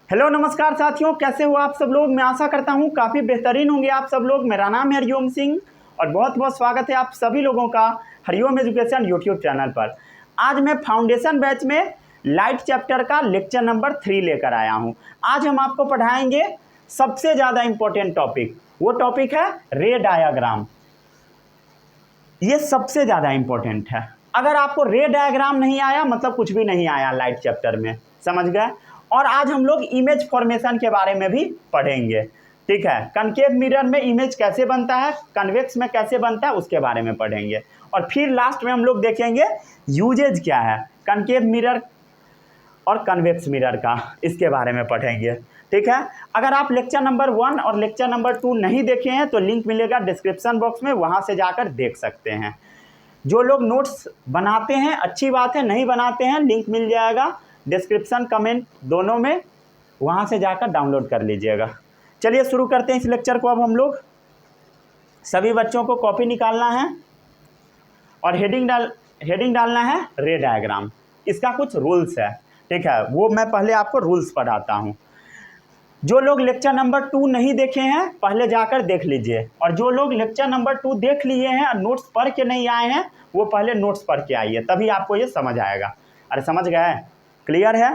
Hello नमस्कार साथियों, कैसे हो आप सब लोग। मैं आशा करता हूँ काफ़ी बेहतरीन होंगे आप सब लोग। मेरा नाम है हरिओम सिंह और बहुत बहुत स्वागत है आप सभी लोगों का हरिओम एजुकेशन यूट्यूब चैनल पर। आज मैं फाउंडेशन बैच में लाइट चैप्टर का लेक्चर नंबर 3 लेकर आया हूँ। आज हम आपको पढ़ाएंगे सबसे ज़्यादा इम्पोर्टेंट टॉपिक। वो टॉपिक है रे डायाग्राम। ये सबसे ज़्यादा इम्पोर्टेंट है। अगर आपको रे डायग्राम नहीं आया मतलब कुछ भी नहीं आया लाइट चैप्टर में, समझ गए। और आज हम लोग इमेज फॉर्मेशन के बारे में भी पढ़ेंगे, ठीक है। कनकेव मिरर में इमेज कैसे बनता है, कन्वेक्स में कैसे बनता है, उसके बारे में पढ़ेंगे। और फिर लास्ट में हम लोग देखेंगे यूजेज क्या है कनकेव मिरर और कन्वेक्स मिरर का, इसके बारे में पढ़ेंगे, ठीक है। अगर आप लेक्चर नंबर 1 और लेक्चर नंबर 2 नहीं देखे हैं तो लिंक मिलेगा डिस्क्रिप्शन बॉक्स में, वहाँ से जाकर देख सकते हैं। जो लोग नोट्स बनाते हैं अच्छी बात है, नहीं बनाते हैं लिंक मिल जाएगा डिस्क्रिप्शन कमेंट दोनों में, वहाँ से जाकर डाउनलोड कर लीजिएगा। चलिए शुरू करते हैं इस लेक्चर को। अब हम लोग सभी बच्चों को कॉपी निकालना है और हेडिंग डालना है रे डायग्राम। इसका कुछ रूल्स है, ठीक है, वो मैं पहले आपको रूल्स पढ़ाता हूँ। जो लोग लेक्चर नंबर 2 नहीं देखे हैं पहले जाकर देख लीजिए, और जो लोग लेक्चर नंबर 2 देख लिए हैं और नोट्स पढ़ के नहीं आए हैं वो पहले नोट्स पढ़ के आइए, तभी आपको ये समझ आएगा। अरे समझ गए? क्लियर है?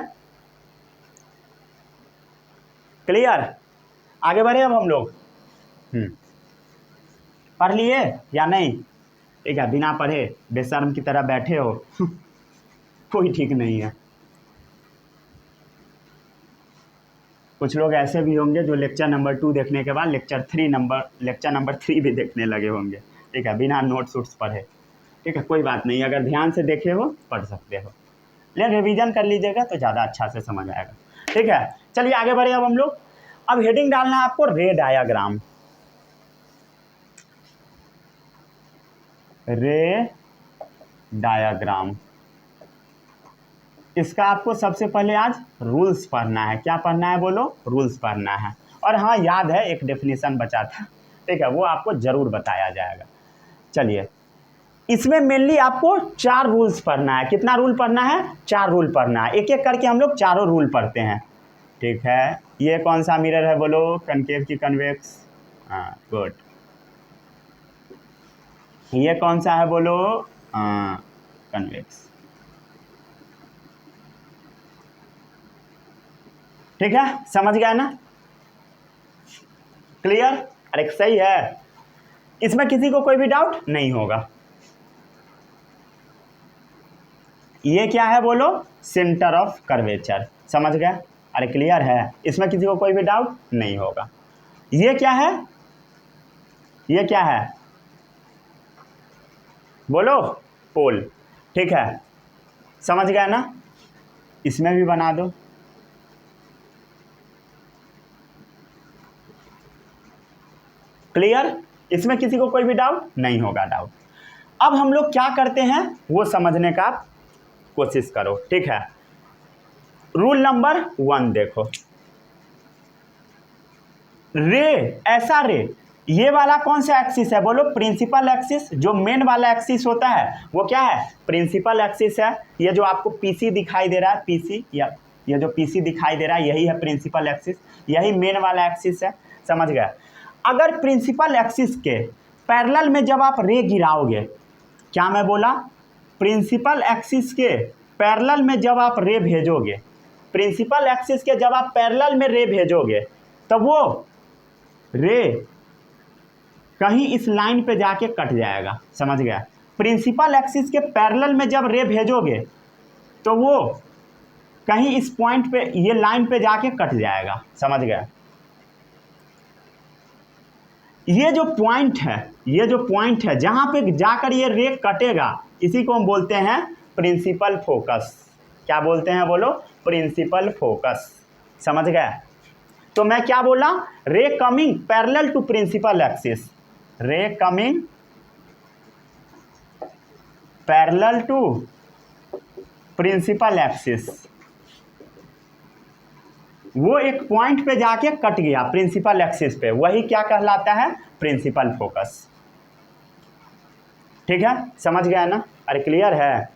क्लियर? आगे बढ़े अब हम लोग। पढ़ लिए या नहीं? ठीक है, बिना पढ़े बेशर्म की तरह बैठे हो कोई ठीक नहीं है। कुछ लोग ऐसे भी होंगे जो लेक्चर नंबर 2 देखने के बाद लेक्चर नंबर 3 भी देखने लगे होंगे, ठीक है, बिना नोट्स वोट्स पढ़े। ठीक है, कोई बात नहीं, अगर ध्यान से देखे हो पढ़ सकते हो, लेकिन रिवीजन कर लीजिएगा तो ज़्यादा अच्छा से समझ आएगा, ठीक है। चलिए आगे बढ़े अब हम लोग। अब हेडिंग डालना है आपको रे डायाग्राम। रे डायाग्राम, इसका आपको सबसे पहले आज रूल्स पढ़ना है। क्या पढ़ना है बोलो? रूल्स पढ़ना है। और हाँ, याद है एक डेफिनेशन बचा था, ठीक है, वो आपको ज़रूर बताया जाएगा। चलिए, इसमें मेनली आपको 4 रूल्स पढ़ना है। कितना रूल पढ़ना है? 4 रूल पढ़ना है। एक एक करके हम लोग चारों रूल पढ़ते हैं, ठीक है। ये कौन सा मिरर है बोलो? कनकेव की कन्वेक्स। हाँ, गुड। ये कौन सा है बोलो? कन्वेक्स, ठीक है, समझ गया ना? क्लियर? अरे सही है, इसमें किसी को कोई भी डाउट नहीं होगा। ये क्या है बोलो? सेंटर ऑफ कर्वेचर, समझ गए? अरे क्लियर है, इसमें किसी को कोई भी डाउट नहीं होगा। ये क्या है? ये क्या है बोलो? पोल, ठीक है, समझ गया ना? इसमें भी बना दो। क्लियर? इसमें किसी को कोई भी डाउट नहीं होगा। डाउट अब हम लोग क्या करते हैं वो समझने का कोशिश करो, ठीक है। रूल नंबर 1 देखो, रे, ऐसा रे, ये वाला कौन सा एक्सिस है बोलो? Principal axis. जो मेन वाला एक्सिस होता है वो क्या है? प्रिंसिपल एक्सिस है। ये जो आपको पीसी दिखाई दे रहा है, पीसी, या ये जो पीसी दिखाई दे रहा है यही है प्रिंसिपल एक्सिस, यही मेन वाला एक्सिस है, समझ गए? अगर प्रिंसिपल एक्सिस के पैरेलल में जब आप रे गिराओगे, क्या मैं बोला? प्रिंसिपल एक्सिस के पैरेलल में जब आप रे भेजोगे, प्रिंसिपल एक्सिस के जब आप पैरेलल में रे भेजोगे तो वो रे कहीं इस लाइन पे जाके कट जाएगा, समझ गया? प्रिंसिपल एक्सिस के पैरेलल में जब रे भेजोगे तो वो कहीं इस पॉइंट पे, ये लाइन पे जाके कट जाएगा, समझ गया? ये जो पॉइंट है जहां पे जाकर ये रे कटेगा, इसी को हम बोलते हैं प्रिंसिपल फोकस। क्या बोलते हैं बोलो? प्रिंसिपल फोकस, समझ गए? तो मैं क्या बोला? Ray coming parallel to principal axis, ray coming parallel to principal axis, वो एक पॉइंट पे जाके कट गया प्रिंसिपल एक्सिस पे, वही क्या कहलाता है? प्रिंसिपल फोकस, ठीक है, समझ गया ना? अरे क्लियर है?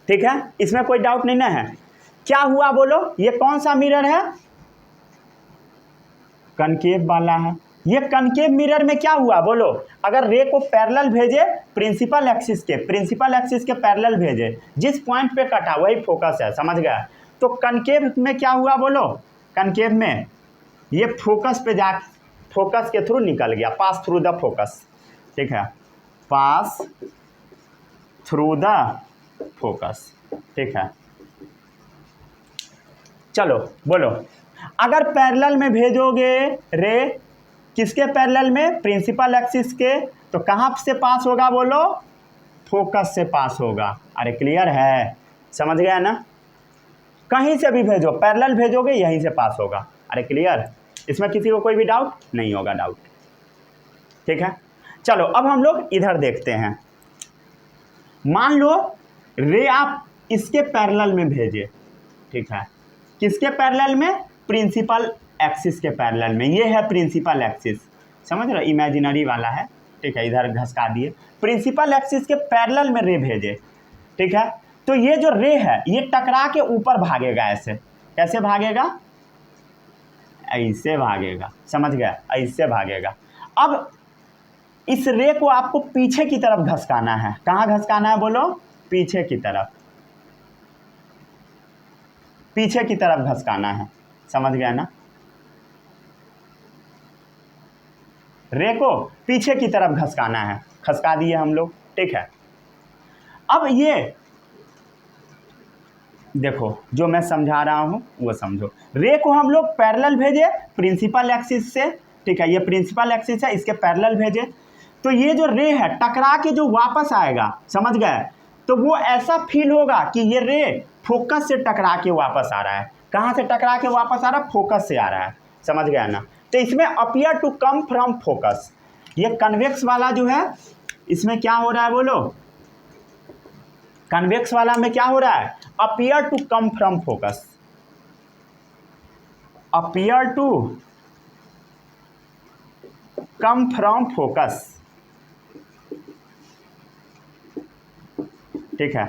ठीक है, इसमें कोई डाउट नहीं ना है? क्या हुआ बोलो, ये कौन सा मिरर है, कनकेव वाला है। ये कनकेव मिरर में क्या हुआ बोलो, अगर रे को पैरेलल भेजे प्रिंसिपल एक्सिस के पैरेलल भेजे, जिस पॉइंट पे कटा वही फोकस है, समझ गया। तो कनकेव में क्या हुआ बोलो, कनकेव में ये फोकस पे जा, फोकस के थ्रू निकल गया, पास थ्रू द फोकस, ठीक है, पास थ्रू द फोकस, ठीक है। चलो बोलो, अगर पैरेलल में भेजोगे रे, किसके पैरेलल में, प्रिंसिपल एक्सिस के, तो कहाँ से पास होगा बोलो, फोकस से पास होगा। अरे क्लियर है, समझ गया ना, कहीं से भी भेजो, पैरेलल भेजोगे यहीं से पास होगा। अरे क्लियर, इसमें किसी को कोई भी डाउट नहीं होगा, डाउट, ठीक है। चलो अब हम लोग इधर देखते हैं, मान लो रे आप इसके पैरेलल में भेजे, ठीक है, किसके पैरेलल में, प्रिंसिपल एक्सिस के पैरेलल में। ये है प्रिंसिपल एक्सिस, समझ रहे हो, इमेजिनरी वाला है, ठीक है, इधर घसका दिए, प्रिंसिपल एक्सिस के पैरेलल में रे भेजे, ठीक है। तो ये जो रे है ये टकरा के ऊपर भागेगा, ऐसे, कैसे भागेगा, ऐसे भागेगा, समझ गया, ऐसे भागेगा। अब इस रे को आपको पीछे की तरफ घसकाना है, कहाँ घसकाना है बोलो, पीछे की तरफ, पीछे की तरफ घसकाना है, समझ गया ना, रे को पीछे की तरफ घसकाना है, खसका दिए हम लोग, ठीक है। अब ये देखो जो मैं समझा रहा हूं वो समझो, रे को हम लोग पैरेलल भेजे प्रिंसिपल एक्सिस से, ठीक है, ये प्रिंसिपल एक्सिस है, इसके पैरेलल भेजे, तो ये जो रे है टकरा के जो वापस आएगा, समझ गए, तो वो ऐसा फील होगा कि ये रे फोकस से टकरा के वापस आ रहा है। कहाँ से टकरा के वापस आ रहा है, फोकस से आ रहा है, समझ गया ना। तो इसमें appear to come from focus, ये कन्वेक्स वाला जो है इसमें क्या हो रहा है बोलो, कन्वेक्स वाला में क्या हो रहा है, appear to come from focus, appear to come from focus, ठीक है,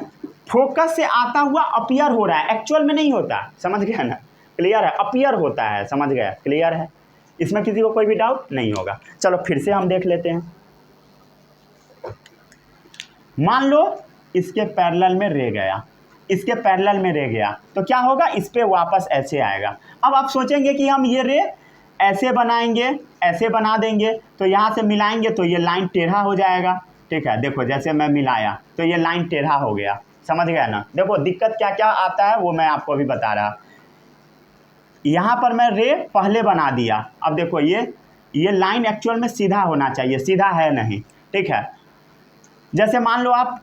फोकस से आता हुआ अपीयर हो रहा है, एक्चुअल में नहीं होता, समझ गया ना, क्लियर है, अपीयर होता है, समझ गया, क्लियर है, इसमें किसी को कोई भी डाउट नहीं होगा। चलो फिर से हम देख लेते हैं, मान लो इसके पैरेलल में रे गया, इसके पैरेलल में रे गया, तो क्या होगा, इस पे वापस ऐसे आएगा। अब आप सोचेंगे कि हम ये रे ऐसे बनाएंगे, ऐसे बना देंगे, तो यहाँ से मिलाएंगे तो ये लाइन टेढ़ा हो जाएगा, ठीक है, देखो जैसे मैं मिलाया तो ये लाइन टेढ़ा हो गया, समझ गया ना। देखो दिक्कत क्या क्या आता है वो मैं आपको अभी बता रहा, यहाँ पर मैं रे पहले बना दिया, अब देखो ये लाइन एक्चुअल में सीधा होना चाहिए, सीधा है नहीं, ठीक है, जैसे मान लो आप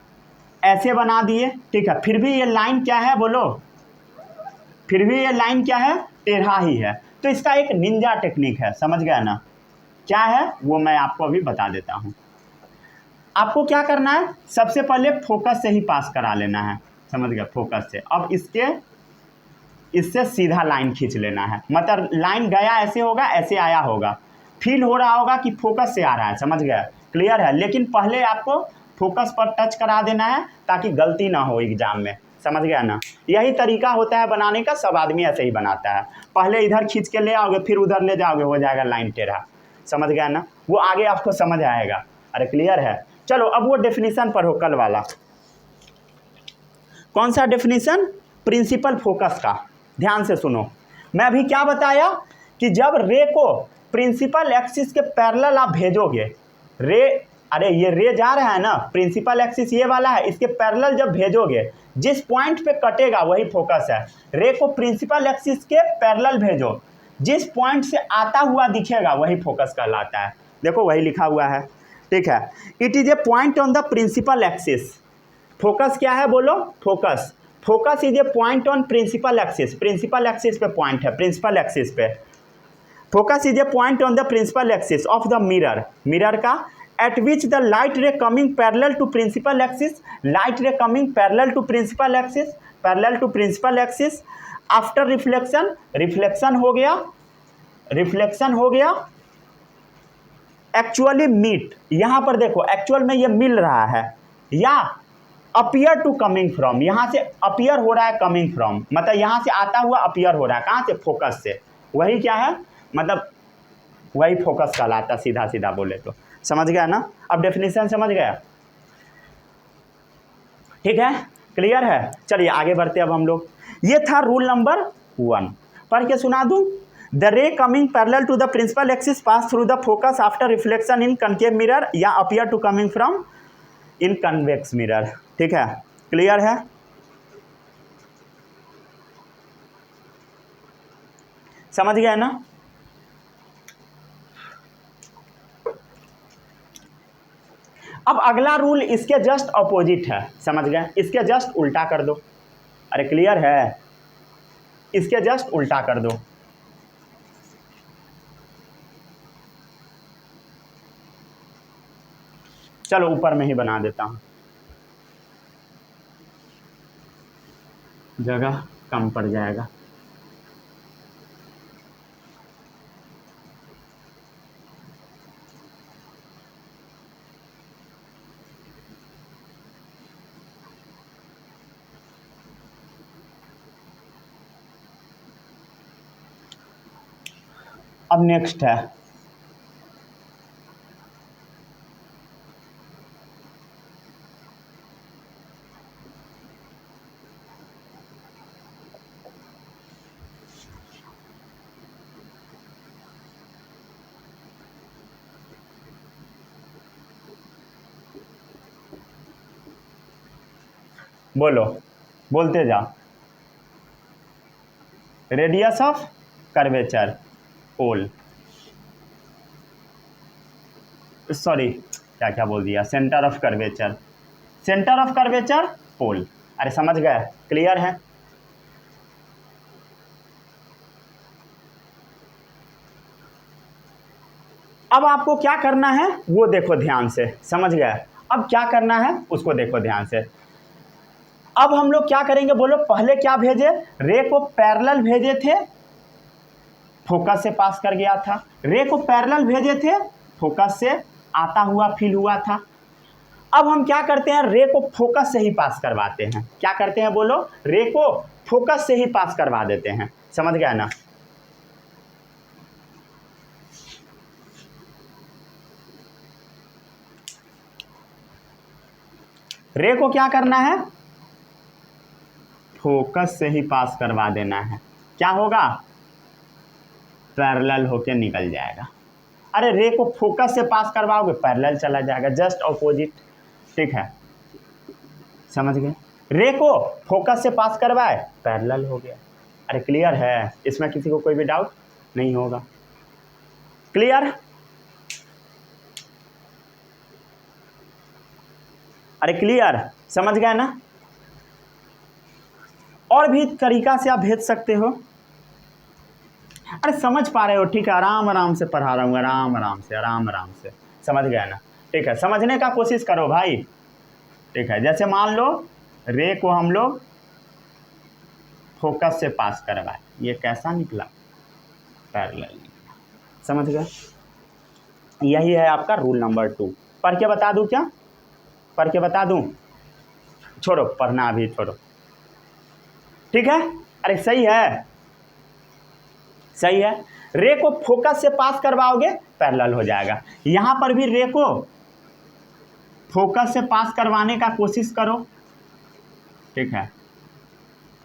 ऐसे बना दिए, ठीक है, फिर भी ये लाइन क्या है बोलो, फिर भी ये लाइन क्या है, टेढ़ा ही है। तो इसका एक निंजा टेक्निक है, समझ गया ना, क्या है वो मैं आपको अभी बता देता हूँ। आपको क्या करना है, सबसे पहले फोकस से ही पास करा लेना है, समझ गया, फोकस से। अब इससे सीधा लाइन खींच लेना है, मतलब लाइन गया ऐसे होगा, ऐसे आया होगा, फील हो रहा होगा कि फोकस से आ रहा है, समझ गया, क्लियर है। लेकिन पहले आपको फोकस पर टच करा देना है ताकि गलती ना हो एग्जाम में, समझ गया ना। यही तरीका होता है बनाने का, सब आदमी ऐसे ही बनाता है, पहले इधर खींच के ले आओगे फिर उधर ले जाओगे, हो जाएगा लाइन टेढ़ा, समझ गया ना, वो आगे आपको समझ आएगा। अरे क्लियर है। चलो अब वो डेफिनेशन पढ़ो कल वाला, कौन सा डेफिनेशन, प्रिंसिपल फोकस का, ध्यान से सुनो। मैं अभी क्या बताया कि जब रे को प्रिंसिपल एक्सिस के पैरेलल आप भेजोगे, रे, अरे ये रे जा रहा है ना, प्रिंसिपल एक्सिस ये वाला है, इसके पैरेलल जब भेजोगे जिस पॉइंट पे कटेगा वही फोकस है। रे को प्रिंसिपल एक्सिस के पैरेलल भेजो, जिस पॉइंट से आता हुआ दिखेगा वही फोकस कहलाता है। देखो वही लिखा हुआ है, ठीक है, it is a point on the principal axis. Focus क्या है बोलो, focus, focus is a point on principal axis, principal axis पे पॉइंट है, प्रिंसिपल एक्सिस पे focus is a point on the principal axis of the mirror, mirror का, at which the light ray coming parallel to principal axis, light ray coming parallel to principal axis, parallel to principal axis, after reflection, reflection हो गया, reflection हो गया, actually meet, यहाँ पर देखो actual में ये मिल रहा है, या अपीयर टू कमिंग फ्रॉम, यहाँ से अपीयर हो रहा है कमिंग फ्रॉम, मतलब यहाँ से आता हुआ अपीयर हो रहा है, कहाँ से? फोकस से। वही क्या है, मतलब वही फोकस कहलाता, सीधा सीधा बोले तो। समझ गया ना? अब डेफिनेशन समझ गया? ठीक है, क्लियर है? चलिए आगे बढ़ते अब हम लोग। ये था रूल नंबर 1, पढ़ के सुना दूं। The ray coming parallel to the principal axis pass through the focus after reflection in concave mirror या appear to coming from in convex mirror. ठीक है, क्लियर है? समझ गया ना? अब अगला रूल इसके जस्ट अपोजिट है, समझ गए? इसके जस्ट उल्टा कर दो। अरे क्लियर है? इसके जस्ट उल्टा कर दो। चलो ऊपर में ही बना देता हूं, जगह कम पड़ जाएगा। अब नेक्स्ट है बोलो, बोलते जाओ। Radius of curvature pole, sorry क्या क्या बोल दिया, centre of curvature, centre of curvature pole. अरे समझ गए? क्लियर है? अब आपको क्या करना है वो देखो ध्यान से, समझ गए? अब क्या करना है उसको देखो ध्यान से। अब हम लोग क्या करेंगे बोलो? पहले क्या भेजे? रे को पैरेलल भेजे थे, फोकस से पास कर गया था। रे को पैरेलल भेजे थे, फोकस से आता हुआ फील हुआ था। अब हम क्या करते हैं? रे को फोकस से ही पास करवाते हैं। क्या करते हैं बोलो? रे को फोकस से ही पास करवा देते हैं। समझ गया ना? रे को क्या करना है? फोकस से ही पास करवा देना है। क्या होगा? पैरेलल होके निकल जाएगा। अरे रे को फोकस से पास करवाओगे, पैरेलल चला जाएगा, जस्ट ऑपोजिट। ठीक है, समझ गए? रे को फोकस से पास करवाए, पैरेलल हो गया। अरे क्लियर है? इसमें किसी को कोई भी डाउट नहीं होगा? क्लियर? अरे क्लियर, समझ गए ना? और भी तरीका से आप भेज सकते हो। अरे समझ पा रहे हो? ठीक है, आराम आराम से पढ़ा रहा हूँ, आराम आराम से, आराम आराम से। समझ गया ना? ठीक है, समझने का कोशिश करो भाई। ठीक है, जैसे मान लो रे को हम लोग फोकस से पास करवाए, ये कैसा निकला? पैरेलल निकला। समझ गए? यही है आपका रूल नंबर 2। पढ़ के बता दूं क्या? पढ़ के बता दूं? छोड़ो, पढ़ना अभी छोड़ो। ठीक है? अरे सही है, सही है। रे को फोकस से पास करवाओगे, पैरेलल हो जाएगा। यहां पर भी रे को फोकस से पास करवाने का कोशिश करो। ठीक है,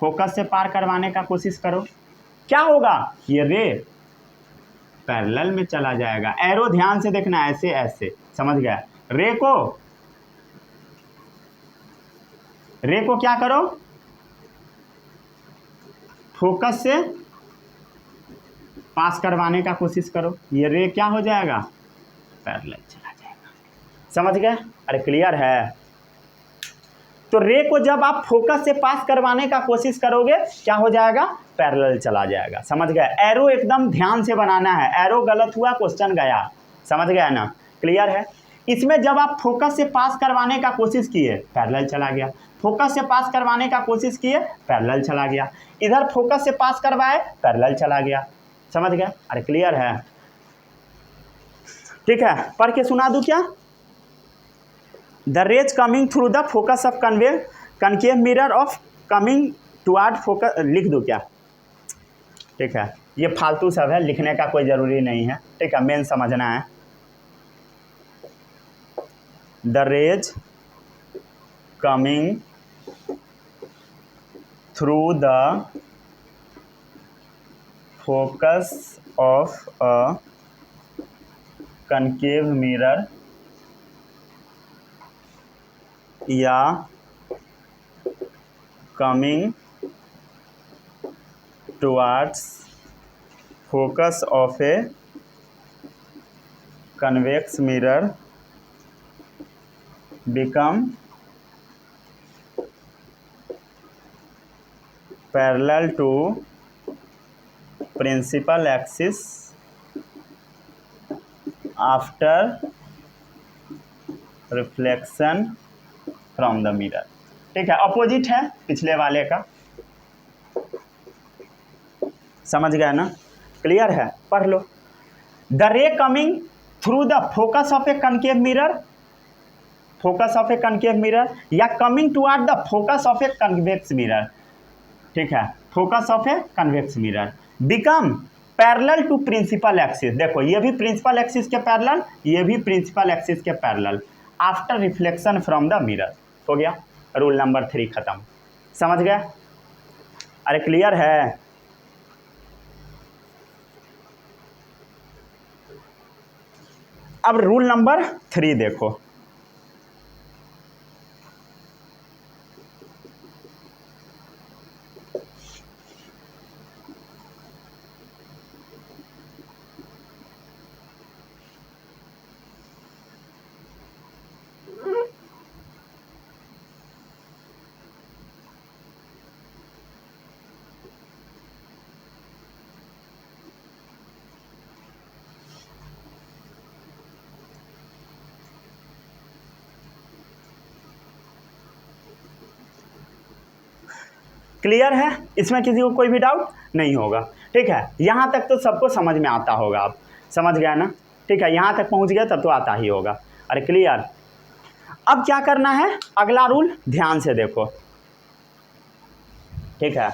फोकस से पार करवाने का कोशिश करो। क्या होगा? ये रे पैरेलल में चला जाएगा। एरो ध्यान से देखना, ऐसे ऐसे। समझ गया? रे को क्या करो? फोकस से पास करवाने का कोशिश करो। ये रे क्या हो जाएगा? पैरेलल चला जाएगा। समझ गए? अरे क्लियर है? तो रे को जब आप फोकस से पास करवाने का कोशिश करोगे, क्या हो जाएगा? पैरेलल चला जाएगा। समझ गए? एरो एकदम ध्यान से बनाना है, एरो गलत हुआ क्वेश्चन गया। समझ गया ना? क्लियर है? इसमें जब आप फोकस से पास करवाने का कोशिश किए, पैरेलल चला गया। फोकस से पास करवाने का कोशिश किए, पैरेलल चला गया। इधर फोकस से पास करवाए, पैरेलल चला गया। समझ गए? अरे क्लियर है? ठीक है, पढ़ के सुना दूं क्या? The rays coming through the focus of concave mirror of coming toward focus, लिख दूँ क्या? ठीक है, ये फालतू सब है, लिखने का कोई ज़रूरी नहीं है, ठीक है, मेन समझना है। The rays coming through the focus of a concave mirror या coming towards focus of a convex mirror become parallel to principal axis after reflection from the mirror। ठीक है, अपोजिट है पिछले वाले का, समझ गया ना? क्लियर है, पढ़ लो। The ray coming through the focus of a concave mirror, focus of a concave mirror या coming toward the focus of a convex mirror, ठीक है, focus of a convex mirror become parallel to principal axis. देखो ये भी principal axis के parallel, ये भी principal axis के parallel after reflection from the mirror. हो गया, रूल नंबर 3 खत्म। समझ गए? अरे क्लियर है? अब रूल नंबर 3 देखो। क्लियर है? इसमें किसी को कोई भी डाउट नहीं होगा, ठीक है? यहाँ तक तो सबको समझ में आता होगा, आप समझ गया ना? ठीक है, यहाँ तक पहुँच गया तब तो आता ही होगा। अरे क्लियर? अब क्या करना है, अगला रूल ध्यान से देखो, ठीक है?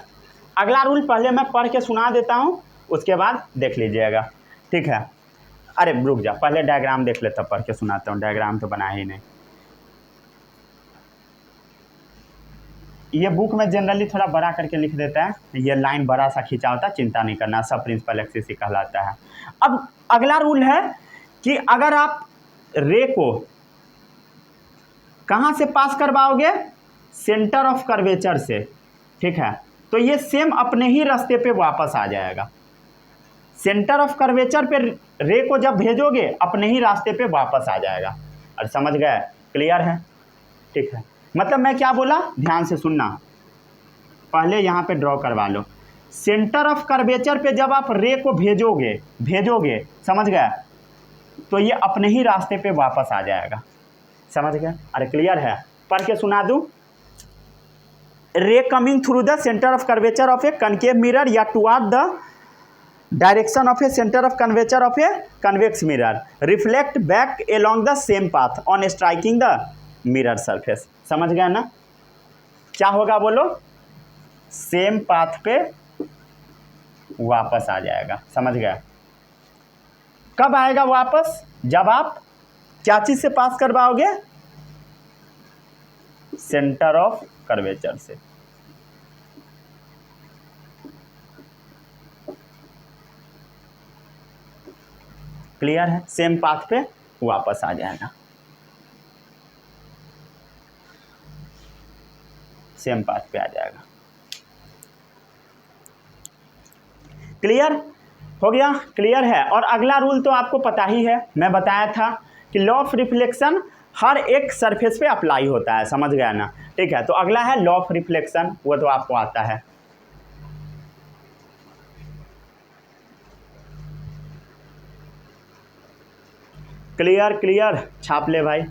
अगला रूल पहले मैं पढ़ के सुना देता हूँ, उसके बाद देख लीजिएगा, ठीक है? अरे रुक जा, पहले डायग्राम देख लेता, पढ़ के सुनाता हूँ, डायग्राम तो बना ही नहीं। ये बुक में जनरली थोड़ा बड़ा करके लिख देता है, ये लाइन बड़ा सा खींचा होता है, चिंता नहीं करना, सब प्रिंसिपल एक्सिस ही कहलाता है। अब अगला रूल है कि अगर आप रे को कहाँ से पास करवाओगे, सेंटर ऑफ कर्वेचर से, ठीक है, तो ये सेम अपने ही रास्ते पे वापस आ जाएगा। सेंटर ऑफ कर्वेचर पे रे को जब भेजोगे अपने ही रास्ते पे वापस आ जाएगा। और समझ गए? क्लियर है? ठीक है, मतलब मैं क्या बोला, ध्यान से सुनना, पहले यहाँ पे ड्रॉ करवा लो। सेंटर ऑफ कर्वेचर पे जब आप रे को भेजोगे, समझ गए, तो ये अपने ही रास्ते पे वापस आ जाएगा। समझ गए? अरे क्लियर है? पढ़ के सुना दूँ। Ray coming through the centre of curvature of a concave mirror या toward the direction of a centre of curvature of a convex mirror reflect back along the same path on striking the mirror surface. समझ गया ना? क्या होगा बोलो? Same path पे वापस आ जाएगा। समझ गया? कब आएगा वापस? जब आप क्या चीज से पास करवाओगे, सेंटर ऑफ कर्वेचर से। क्लियर है? सेम पाथ पे वापस आ जाएगा, सेम पाथ पे आ जाएगा। क्लियर हो गया? क्लियर है? और अगला रूल तो आपको पता ही है, मैं बताया था कि लॉ ऑफ रिफ्लेक्शन हर एक सरफेस पे अप्लाई होता है। समझ गया ना? ठीक है, तो अगला है लॉ ऑफ रिफ्लेक्शन, वो तो आपको आता है। क्लियर? क्लियर? छाप ले भाई।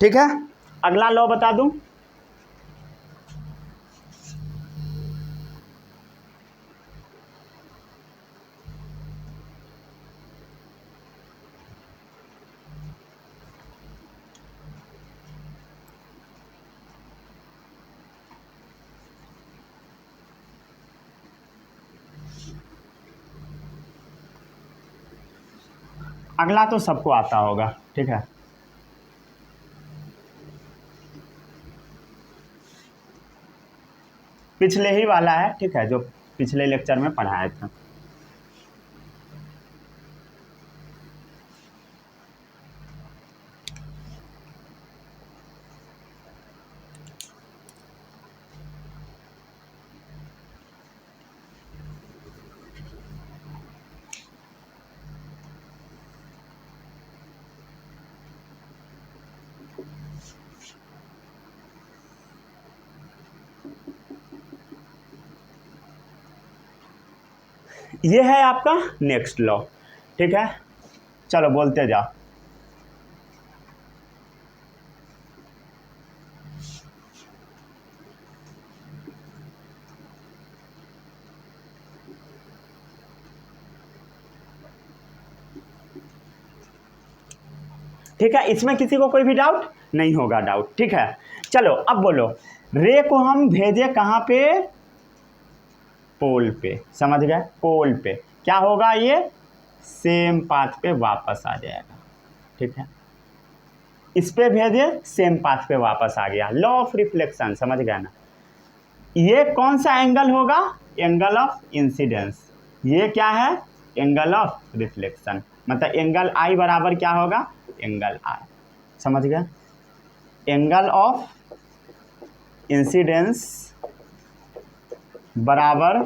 ठीक है, अगला लॉ बता दूं। अगला तो सबको आता होगा, ठीक है। पिछले ही वाला है, ठीक है, जो पिछले लेक्चर में पढ़ाया था। ये है आपका नेक्स्ट लॉ, ठीक है। चलो बोलते जाओ। ठीक है, इसमें किसी को कोई भी डाउट नहीं होगा, डाउट, ठीक है। चलो अब बोलो, रे को हम भेजे कहाँ पे, पोल पे, समझ गए, पोल पे क्या होगा, ये सेम पाथ पे वापस आ जाएगा, ठीक है। इस पे भेजे सेम पाथ पे वापस आ गया, लॉ ऑफ रिफ्लेक्शन, समझ गए ना। ये कौन सा एंगल होगा, एंगल ऑफ इंसिडेंस। ये क्या है, एंगल ऑफ रिफ्लेक्शन, मतलब एंगल आई बराबर क्या होगा, एंगल आई, समझ गए। एंगल ऑफ इंसिडेंस बराबर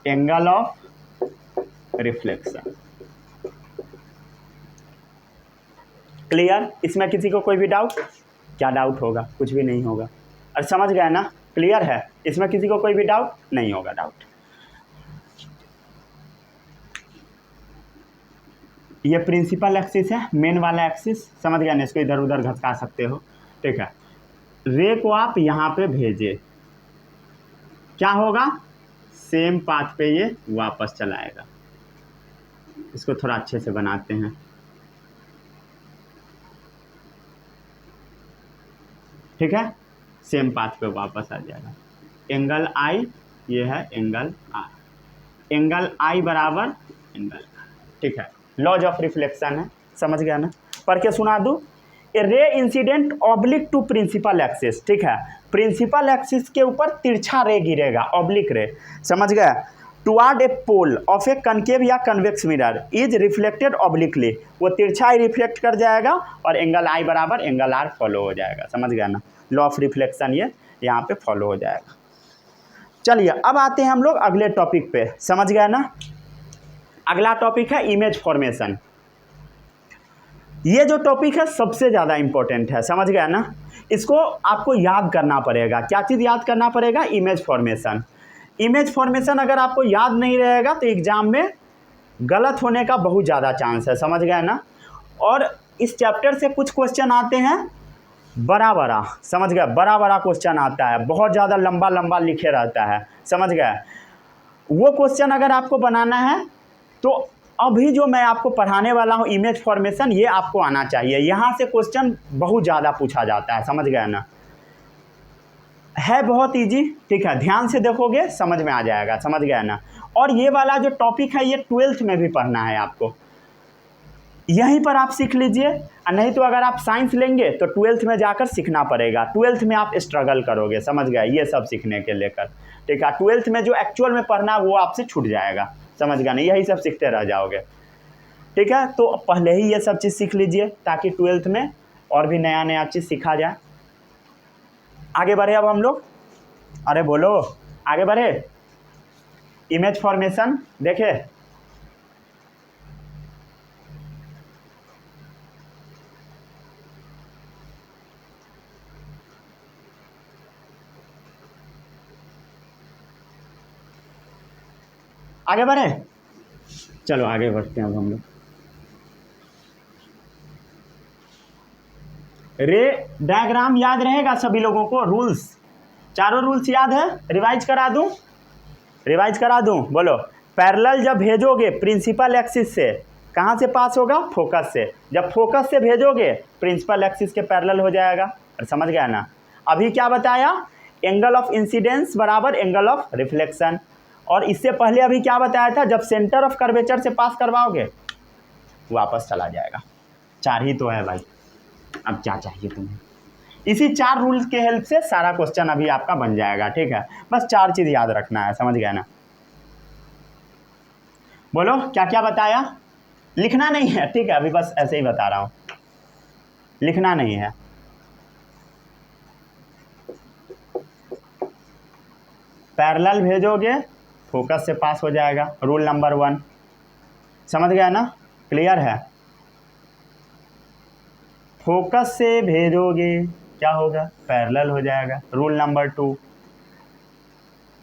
एंगल ऑफ रिफ्लेक्शन। क्लियर, इसमें किसी को कोई भी डाउट, क्या डाउट होगा, कुछ भी नहीं होगा, और समझ गए ना, क्लियर है, इसमें किसी को कोई भी डाउट नहीं होगा, डाउट। ये प्रिंसिपल एक्सिस है, मेन वाला एक्सिस, समझ गया ना, इसको इधर उधर घसका सकते हो, ठीक है। रे को आप यहाँ पे भेजे, क्या होगा, सेम पाथ पे ये वापस चलाएगा। इसको थोड़ा अच्छे से बनाते हैं, ठीक है, सेम पाथ पे वापस आ जाएगा। एंगल आई, ये है एंगल आई, एंगल आई बराबर एंगल आई, ठीक है। लॉज ऑफ रिफ्लेक्शन है, समझ गया ना, पढ़ के सुना दूँ। A ray incident oblique to principal axis, ठीक है, प्रिंसिपल एक्सिस के ऊपर तिरछा रे गिरेगा, ऑब्लिक रे, समझ गया। Toward a pole of a concave या convex mirror is reflected obliquely, वो तिरछा ही रिफ्लेक्ट कर जाएगा और एंगल आई बराबर एंगल आर फॉलो हो जाएगा, समझ गया ना। लॉ ऑफ रिफ्लेक्शन ये यहाँ पे फॉलो हो जाएगा। चलिए अब आते हैं हम लोग अगले टॉपिक पे, समझ गया ना। अगला टॉपिक है इमेज फॉर्मेशन। ये जो टॉपिक है सबसे ज़्यादा इंपॉर्टेंट है, समझ गया ना। इसको आपको याद करना पड़ेगा, क्या चीज़ याद करना पड़ेगा, इमेज फॉर्मेशन। इमेज फॉर्मेशन अगर आपको याद नहीं रहेगा तो एग्जाम में गलत होने का बहुत ज़्यादा चांस है, समझ गया ना। और इस चैप्टर से कुछ क्वेश्चन आते हैं बड़ा बड़ा, समझ गया, बड़ा बड़ा क्वेश्चन आता है, बहुत ज़्यादा लंबा लंबा लिखे रहता है, समझ गया। वो क्वेश्चन अगर आपको बनाना है तो अभी जो मैं आपको पढ़ाने वाला हूँ इमेज फॉर्मेशन, ये आपको आना चाहिए। यहाँ से क्वेश्चन बहुत ज़्यादा पूछा जाता है, समझ गया ना, है बहुत इजी, ठीक है, ध्यान से देखोगे समझ में आ जाएगा, समझ गया ना। और ये वाला जो टॉपिक है ये 12th में भी पढ़ना है आपको, यहीं पर आप सीख लीजिए, नहीं तो अगर आप साइंस लेंगे तो 12th में जाकर सीखना पड़ेगा, 12th में आप स्ट्रगल करोगे, समझ गए, ये सब सीखने के लेकर, ठीक है। 12th में जो एक्चुअल में पढ़ना वो आपसे छूट जाएगा, समझ गया नहीं, यही सब सीखते रह जाओगे, ठीक है। तो पहले ही ये सब चीज़ सीख लीजिए ताकि 12th में और भी नया नया चीज़ सीखा जाए। आगे बढ़े अब हम लोग, अरे बोलो आगे बढ़े। इमेज फॉर्मेशन देखे, आगे बढ़े, चलो आगे बढ़ते हैं अब हम लोग। रे डायग्राम याद रहेगा सभी लोगों को, रूल्स, चारों रूल्स याद है, रिवाइज करा दूं, रिवाइज करा दूं, बोलो। पैरेलल जब भेजोगे प्रिंसिपल एक्सिस से, कहाँ से पास होगा, फोकस से, जब फोकस से भेजोगे प्रिंसिपल एक्सिस के पैरेलल हो जाएगा, और समझ गया ना। अभी क्या बताया, एंगल ऑफ इंसिडेंस बराबर एंगल ऑफ रिफ्लेक्शन, और इससे पहले अभी क्या बताया था, जब सेंटर ऑफ कर्वेचर से पास करवाओगे वापस चला जाएगा। 4 ही तो है भाई, अब क्या चाहिए तुम्हें। इसी 4 रूल्स के हेल्प से सारा क्वेश्चन अभी आपका बन जाएगा, ठीक है। बस 4 चीज़ याद रखना है, समझ गया ना। बोलो क्या क्या बताया, लिखना नहीं है, ठीक है, अभी बस ऐसे ही बता रहा हूँ, लिखना नहीं है। पैरेलल भेजोगे फोकस से पास हो जाएगा, रूल नंबर 1, समझ गया ना, क्लियर है। फोकस से भेजोगे क्या होगा, पैरेलल हो जाएगा, rule number 2।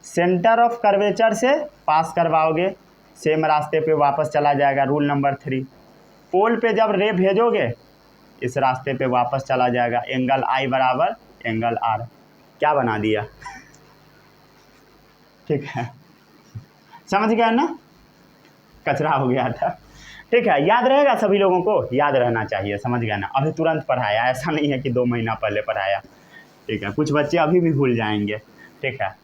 Centre of curvature से पास करवाओगे, सेम रास्ते पे वापस चला जाएगा, रूल नंबर 3। पोल पे जब रे भेजोगे इस रास्ते पे वापस चला जाएगा, एंगल आई बराबर एंगल आर। क्या बना दिया, ठीक है, समझ गया ना, कचरा हो गया था, ठीक है। याद रहेगा सभी लोगों को, याद रहना चाहिए, समझ गया ना। अभी तुरंत पढ़ाया, ऐसा नहीं है कि 2 महीना पहले पढ़ाया, ठीक है। कुछ बच्चे अभी भी भूल जाएंगे, ठीक है।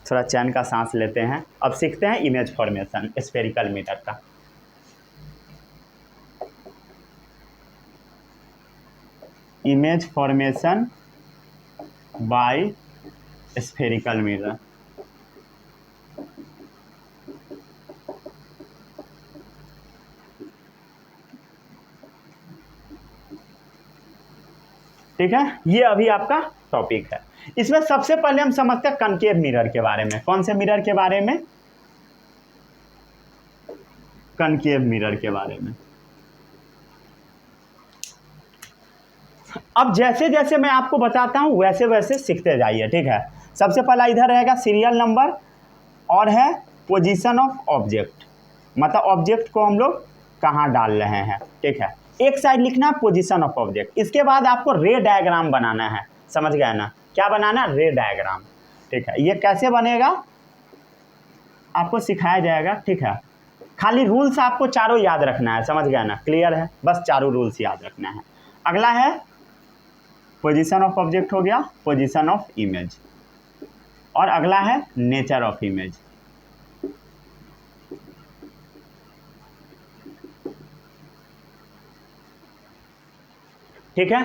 थोड़ा चैन का सांस लेते हैं। अब सीखते हैं इमेज फॉर्मेशन स्फेरिकल मीटर का। Image formation by spherical mirror. ठीक है, ये अभी आपका टॉपिक है। इसमें सबसे पहले हम समझते हैं कनकेव मिरर के बारे में। कौन से मिरर के बारे में, कनकेव मिरर के बारे में। अब जैसे जैसे मैं आपको बताता हूं वैसे वैसे सीखते जाइए, ठीक है। सबसे पहला इधर रहेगा सीरियल नंबर और है पोजीशन ऑफ ऑब्जेक्ट, मतलब ऑब्जेक्ट को हम लोग कहाँ डाल रहे हैं, ठीक है। एक साइड लिखना पोजीशन ऑफ ऑब्जेक्ट। इसके बाद आपको रे डायग्राम बनाना है, समझ गए ना, क्या बनाना, रे डायग्राम, ठीक है। ये कैसे बनेगा आपको सिखाया जाएगा, ठीक है। खाली रूल्स आपको चारों याद रखना है, समझ गया ना, क्लियर है, बस चारों रूल्स याद रखना है। अगला है पोजीशन ऑफ ऑब्जेक्ट हो गया, पोजीशन ऑफ इमेज, और अगला है नेचर ऑफ इमेज। ठीक है,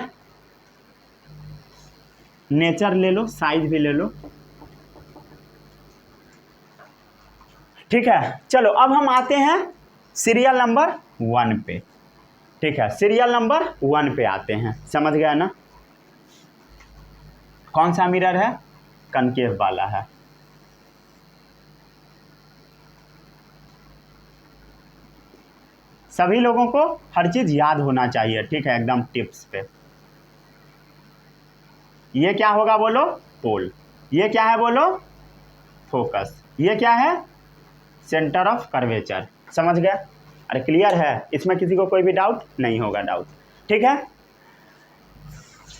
नेचर ले लो, साइज भी ले लो, ठीक है। चलो अब हम आते हैं सीरियल नंबर 1 पे, ठीक है। सीरियल नंबर 1 पे आते हैं, समझ गया ना। कौन सा मिरर है, कनकेव वाला है। सभी लोगों को हर चीज याद होना चाहिए, ठीक है, एकदम टिप्स पे। ये क्या होगा बोलो, पोल। ये क्या है बोलो, फोकस। ये क्या है, सेंटर ऑफ कर्वेचर, समझ गए। अरे क्लियर है, इसमें किसी को कोई भी डाउट नहीं होगा, डाउट, ठीक है,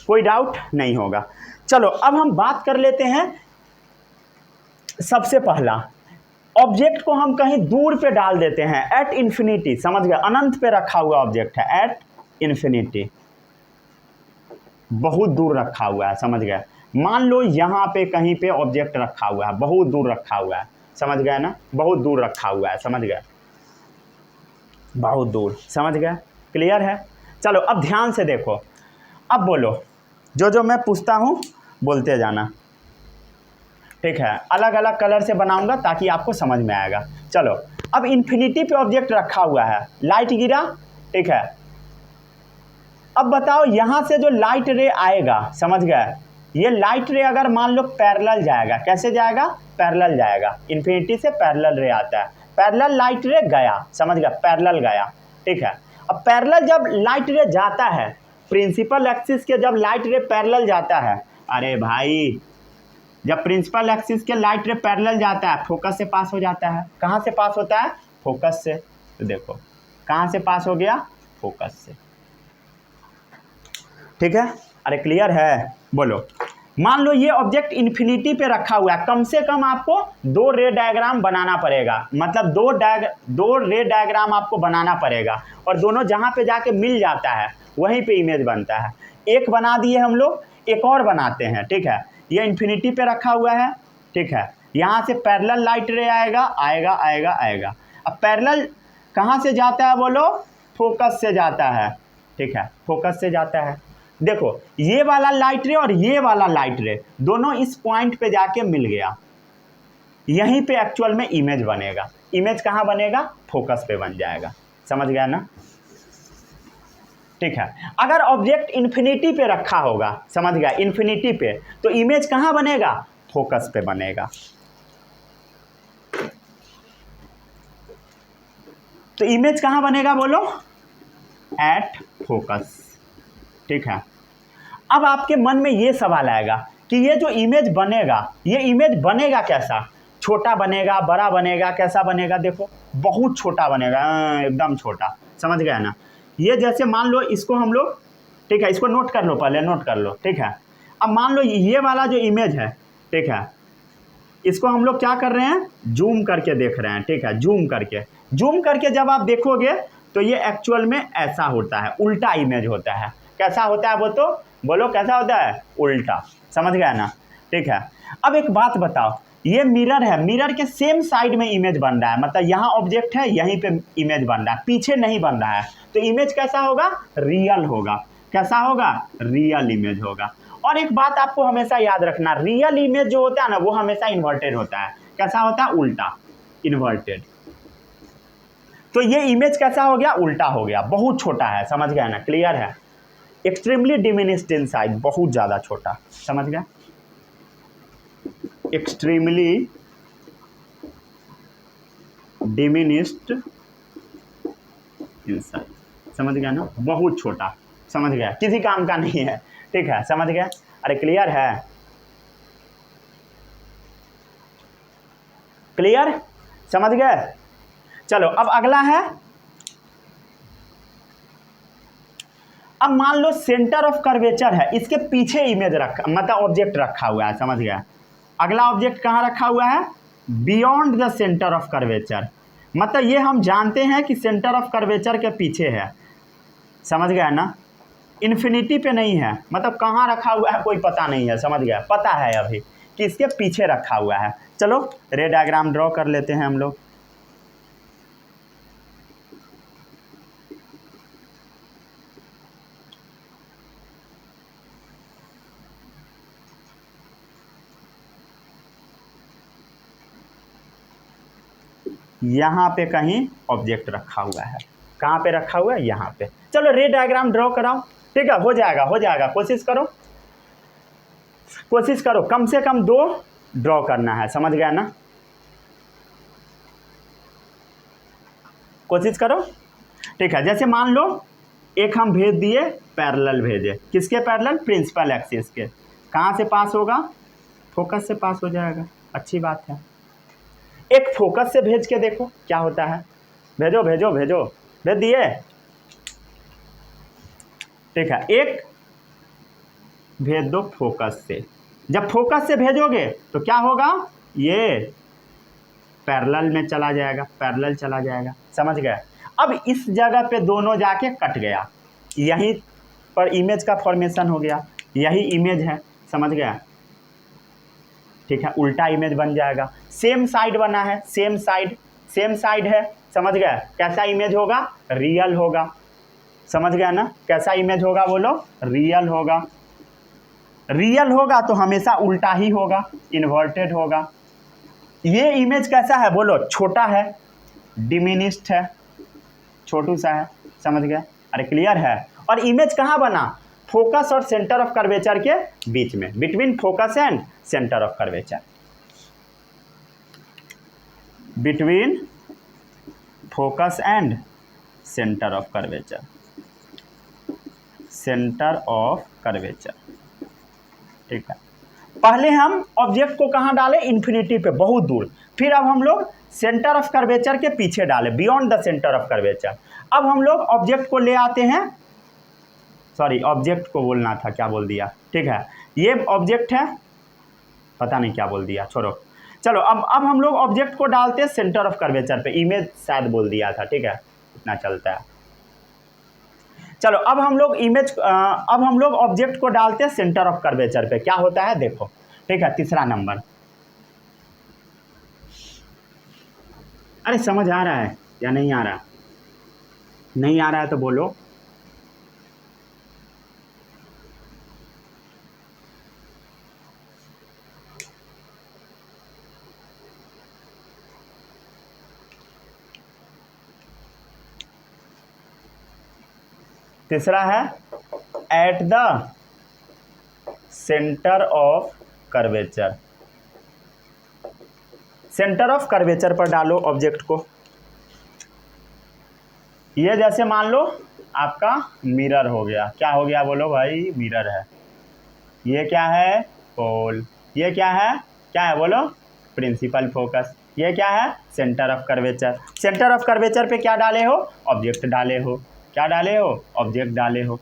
कोई डाउट नहीं होगा। चलो अब हम बात कर लेते हैं। सबसे पहला ऑब्जेक्ट को हम कहीं दूर पे डाल देते हैं, एट इन्फिनिटी, समझ गए, अनंत पे रखा हुआ ऑब्जेक्ट है, एट इन्फिनिटी, बहुत दूर रखा हुआ है, समझ गए। मान लो यहाँ पे कहीं पे ऑब्जेक्ट रखा हुआ है, बहुत दूर रखा हुआ है, समझ गए ना, बहुत दूर रखा हुआ है, समझ गए, बहुत दूर, समझ गए, क्लियर है। चलो अब ध्यान से देखो, अब बोलो, जो जो मैं पूछता हूँ बोलते जाना, ठीक है। अलग अलग कलर से बनाऊंगा ताकि आपको समझ में आएगा। चलो अब इन्फिनिटी पे ऑब्जेक्ट रखा हुआ है, लाइट गिरा, ठीक है। अब बताओ यहाँ से जो लाइट रे आएगा, समझ गए, ये लाइट रे अगर मान लो पैरेलल जाएगा, कैसे जाएगा, पैरेलल जाएगा, इन्फिनिटी से पैरेलल रे आता है, पैरेलल लाइट रे गया, समझ गया, पैरेलल गया, ठीक है। अब पैरेलल जब लाइट रे जाता है, प्रिंसिपल एक्सिस के जब लाइट रे पैरेलल जाता है, अरे भाई जब प्रिंसिपल एक्सिस के लाइट रे पैरेलल जाता है फोकस से पास हो जाता है। कहाँ से पास होता है, फोकस से। तो देखो कहाँ से पास हो गया, फोकस से, ठीक है। अरे क्लियर है, बोलो। मान लो ये ऑब्जेक्ट इन्फिनिटी पे रखा हुआ है, कम से कम आपको 2 रे डायग्राम बनाना पड़ेगा, मतलब 2 रे डायग्राम आपको बनाना पड़ेगा, और दोनों जहाँ पे जाके मिल जाता है वहीं पे इमेज बनता है। एक बना दिए हम लोग, एक और बनाते हैं, ठीक है। ये इन्फिनिटी पे रखा हुआ है, ठीक है, यहाँ से पैरेलल लाइट रे आएगा आएगा आएगा आएगा। अब पैरेलल कहाँ से जाता है बोलो, फोकस से जाता है, ठीक है, फोकस से जाता है। देखो ये वाला लाइट रे और ये वाला लाइट रे दोनों इस पॉइंट पे जाके मिल गया, यहीं पे एक्चुअल में इमेज बनेगा। इमेज कहाँ बनेगा, फोकस पे बन जाएगा, समझ गया ना, ठीक है। अगर ऑब्जेक्ट इन्फिनिटी पे रखा होगा, समझ गया, इन्फिनिटी पे, तो इमेज कहाँ बनेगा, फोकस पे बनेगा। तो इमेज कहाँ बनेगा बोलो, एट फोकस, ठीक है। अब आपके मन में ये सवाल आएगा कि ये जो इमेज बनेगा, ये इमेज बनेगा कैसा, छोटा बनेगा, बड़ा बनेगा, कैसा बनेगा, देखो बहुत छोटा बनेगा, एकदम छोटा, समझ गया ना। ये जैसे मान लो इसको हम लोग, ठीक है, इसको नोट कर लो, पहले नोट कर लो, ठीक है। अब मान लो ये वाला जो इमेज है, ठीक है, इसको हम लोग क्या कर रहे हैं, जूम करके देख रहे हैं, ठीक है, जूम करके जब आप देखोगे तो ये एक्चुअल में ऐसा होता है, उल्टा इमेज होता है। कैसा होता है वो तो बोलो, कैसा होता है, उल्टा, समझ गया ना, ठीक है। अब एक बात बताओ, ये मिरर है, मिरर के सेम साइड में इमेज बन रहा है, मतलब यहाँ ऑब्जेक्ट है, यहीं पे इमेज बन रहा है, पीछे नहीं बन रहा है, तो इमेज कैसा होगा, रियल होगा। कैसा होगा, रियल इमेज होगा। और एक बात आपको हमेशा याद रखना, रियल इमेज जो होता है ना वो हमेशा इन्वर्टेड होता है। कैसा होता है, उल्टा, इन्वर्टेड। तो ये इमेज कैसा हो गया, उल्टा हो गया, बहुत छोटा है, समझ गया ना, क्लियर है। एक्सट्रीमली डिमिनिश्ड इन साइज, बहुत ज़्यादा छोटा, समझ गया, एक्सट्रीमली डिमिनिश्ड इन साइज, समझ गया ना, बहुत छोटा, समझ गया, किसी काम का नहीं है, ठीक है, समझ गया। अरे क्लियर है, क्लियर, समझ गए। चलो अब अगला है, अब मान लो सेंटर ऑफ कर्वेचर है, इसके पीछे इमेज रखा, मतलब ऑब्जेक्ट रखा हुआ है, समझ गया। अगला ऑब्जेक्ट कहाँ रखा हुआ है, beyond the centre of curvature, मतलब ये हम जानते हैं कि सेंटर ऑफ कर्वेचर के पीछे है, समझ गया ना, इन्फिनिटी पे नहीं है, मतलब कहाँ रखा हुआ है कोई पता नहीं है, समझ गया, पता है अभी कि इसके पीछे रखा हुआ है। चलो रे डायग्राम ड्रॉ कर लेते हैं हम लोग। यहाँ पे कहीं ऑब्जेक्ट रखा हुआ है, कहाँ पे रखा हुआ है, यहाँ पे। चलो रे डायग्राम ड्रॉ कराओ, ठीक है, हो जाएगा, हो जाएगा, कोशिश करो, कोशिश करो, कम से कम 2 ड्रॉ करना है, समझ गया ना, कोशिश करो, ठीक है। जैसे मान लो एक हम भेज दिए, पैरेलल भेजे, किसके पैरेलल, प्रिंसिपल एक्सिस के, कहाँ से पास होगा, फोकस से पास हो जाएगा, अच्छी बात है। एक फोकस से भेज के देखो क्या होता है, भेजो भेजो भेजो, भेज दिए, ठीक है। एक भेज दो फोकस से, जब फोकस से भेजोगे तो क्या होगा, ये पैरेलल में चला जाएगा, पैरेलल चला जाएगा, समझ गए। अब इस जगह पे दोनों जाके कट गया, यहीं पर इमेज का फॉर्मेशन हो गया, यही इमेज है, समझ गया, ठीक है, उल्टा इमेज बन जाएगा। सेम साइड बना है, सेम साइड है, समझ गया, कैसा इमेज होगा, रियल होगा, समझ गया ना, कैसा इमेज होगा बोलो, रियल होगा। रियल होगा तो हमेशा उल्टा ही होगा, इन्वर्टेड होगा। ये इमेज कैसा है बोलो, छोटा है, डिमिनिश्ड है, छोटू सा है, समझ गया, अरे क्लियर है। और इमेज कहाँ बना, फोकस और सेंटर ऑफ कर्वेचर के बीच में, between focus and centre of curvature, between focus and centre of curvature, centre of curvature, ठीक है। पहले हम ऑब्जेक्ट को कहाँ डाले, इन्फिनिटी पे, बहुत दूर, फिर अब हम लोग सेंटर ऑफ कर्वेचर के पीछे डाले, beyond the centre of curvature. अब हम लोग ऑब्जेक्ट को ले आते हैं, सॉरी ऑब्जेक्ट को बोलना था, क्या बोल दिया, ठीक है, ये ऑब्जेक्ट है, पता नहीं क्या बोल दिया, छोड़ो। चलो अब हम लोग ऑब्जेक्ट को डालते हैं सेंटर ऑफ कर्वेचर पे, इमेज शायद बोल दिया था, ठीक है, इतना चलता है। चलो अब हम लोग ऑब्जेक्ट को डालते हैं सेंटर ऑफ कर्वेचर पे, क्या होता है देखो, ठीक है, तीसरा नंबर, अरे समझ आ रहा है या नहीं आ रहा? नहीं आ रहा है तो बोलो। तीसरा है at the centre of curvature. Centre of curvature पर डालो ऑब्जेक्ट को। ये जैसे मान लो आपका मिरर हो गया। क्या हो गया बोलो भाई? मिरर है। ये क्या है? पोल। ये क्या है बोलो? Principal focus. ये क्या है? Centre of curvature. Centre of curvature पे क्या डाले हो? ऑब्जेक्ट डाले हो। क्या डाले हो? ऑब्जेक्ट डाले हो।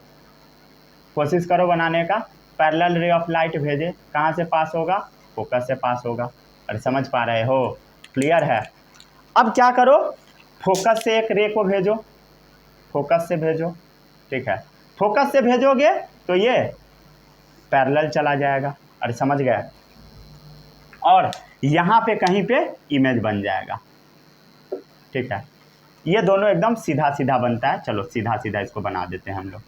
कोशिश करो बनाने का। पैरेलल रे ऑफ लाइट भेजे, कहाँ से पास होगा? फोकस से पास होगा। अरे समझ पा रहे हो? क्लियर है? अब क्या करो? फोकस से एक रे को भेजो, फोकस से भेजो। ठीक है, फोकस से भेजोगे तो ये पैरेलल चला जाएगा। अरे समझ गए? और यहाँ पे कहीं पे इमेज बन जाएगा। ठीक है, ये दोनों एकदम सीधा सीधा बनता है। चलो सीधा सीधा इसको बना देते हैं हम लोग।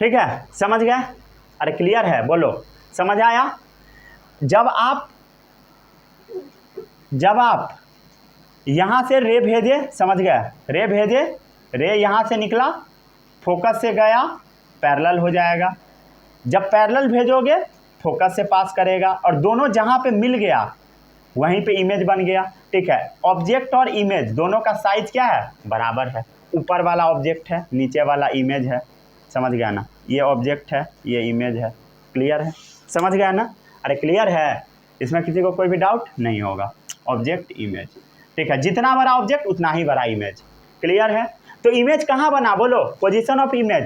ठीक है, समझ गए? अरे क्लियर है? बोलो समझ आया? जब आप यहाँ से रे भेजे, समझ गए? रे भेजे, रे यहाँ से निकला, फोकस से गया, पैरेलल हो जाएगा। जब पैरेलल भेजोगे फोकस से पास करेगा, और दोनों जहाँ पे मिल गया वहीं पे इमेज बन गया। ठीक है, ऑब्जेक्ट और इमेज दोनों का साइज क्या है? बराबर है। ऊपर वाला ऑब्जेक्ट है, नीचे वाला इमेज है। समझ गया ना? ये ऑब्जेक्ट है, ये इमेज है। क्लियर है? समझ गया ना? अरे क्लियर है? इसमें किसी को कोई भी डाउट नहीं होगा। Object, image. ठीक है, जितना बड़ा ऑब्जेक्ट उतना ही बड़ा इमेज। क्लियर है? तो इमेज कहाँ बना बोलो? Position of image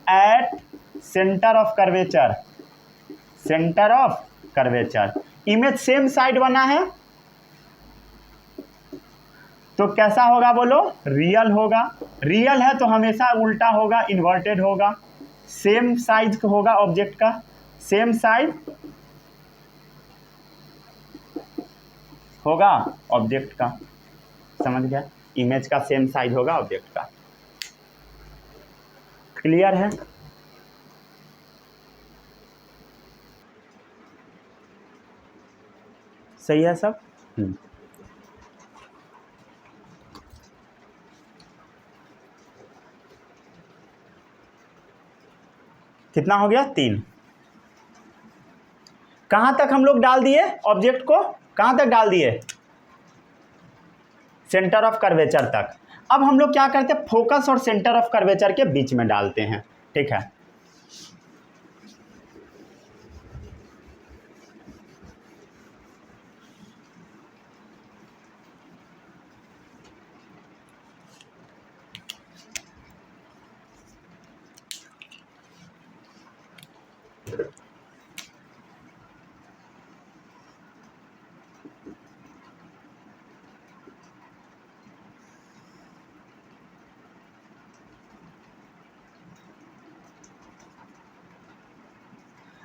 at centre of curvature. Centre of curvature. Image same side बना है तो कैसा होगा बोलो? रियल होगा। रियल है तो हमेशा उल्टा होगा, इन्वर्टेड होगा। सेम साइज होगा ऑब्जेक्ट का, सेम साइज होगा ऑब्जेक्ट का। समझ गया? इमेज का सेम साइज होगा ऑब्जेक्ट का। क्लियर है? सही है सब? कितना हो गया? 3। कहाँ तक हम लोग डाल दिए ऑब्जेक्ट को? कहाँ तक डाल दिए? सेंटर ऑफ कर्वेचर तक। अब हम लोग क्या करते हैं? फोकस और सेंटर ऑफ कर्वेचर के बीच में डालते हैं। ठीक है,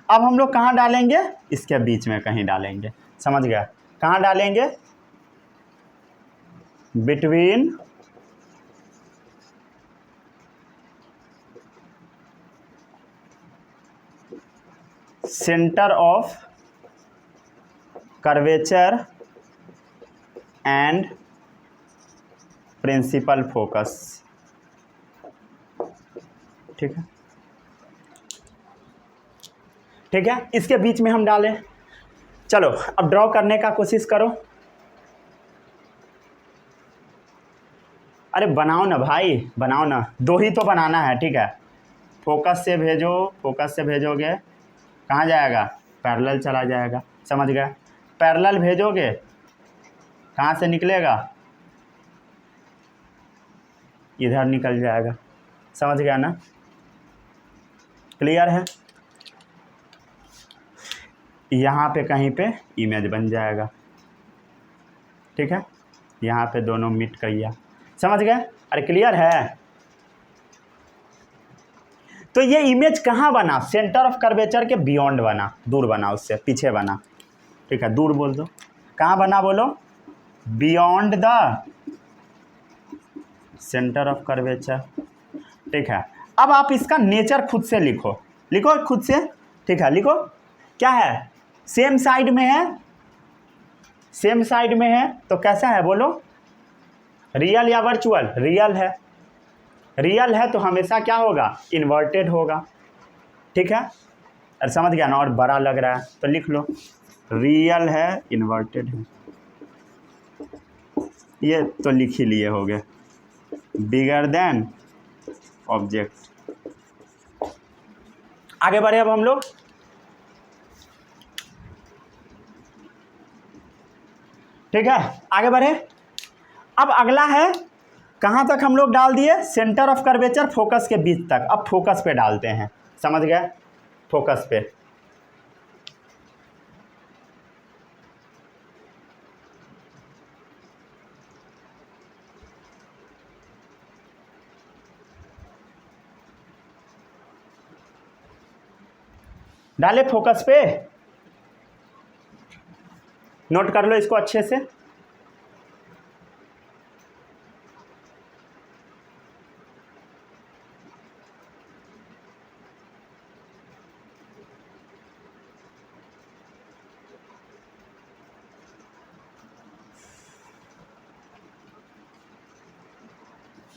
अब हम लोग कहाँ डालेंगे? इसके बीच में कहीं डालेंगे। समझ गया? कहाँ डालेंगे? Between centre of curvature and principal focus. ठीक है, ठीक है, इसके बीच में हम डालें। चलो अब ड्रॉ करने का कोशिश करो। अरे बनाओ ना भाई, बनाओ ना। 2 ही तो बनाना है। ठीक है, फोकस से भेजो, फोकस से भेजोगे कहाँ जाएगा? पैरेलल चला जाएगा। समझ गए? पैरेलल भेजोगे कहाँ से निकलेगा? इधर निकल जाएगा। समझ गया ना? क्लियर है? यहाँ पे कहीं पे इमेज बन जाएगा, ठीक है। यहाँ पे दोनों मीट किया, समझ गए? अरे क्लियर है? तो ये इमेज कहाँ बना? सेंटर ऑफ कर्वेचर के बियॉन्ड बना, दूर बना, उससे पीछे बना, ठीक है। दूर बोल दो, कहाँ बना बोलो? Beyond the centre of curvature, ठीक है। अब आप इसका नेचर खुद से लिखो, लिखो खुद से, ठीक है। लिखो क्या है? सेम साइड में है, सेम साइड में है तो कैसा है बोलो? रियल या वर्चुअल? रियल है, रियल है तो हमेशा क्या होगा? इन्वर्टेड होगा, ठीक है। और समझ गया ना? और बड़ा लग रहा है तो लिख लो रियल है, इन्वर्टेड है, ये तो लिख ही लिए होगे। Bigger than object. आगे बढ़े अब हम लोग, ठीक है। आगे बढ़े। अब अगला है, कहाँ तक हम लोग डाल दिए? सेंटर ऑफ कर्वेचर फोकस के बीच तक। अब फोकस पे डालते हैं, समझ गए? फोकस पे डाले, फोकस पे नोट कर लो इसको अच्छे से।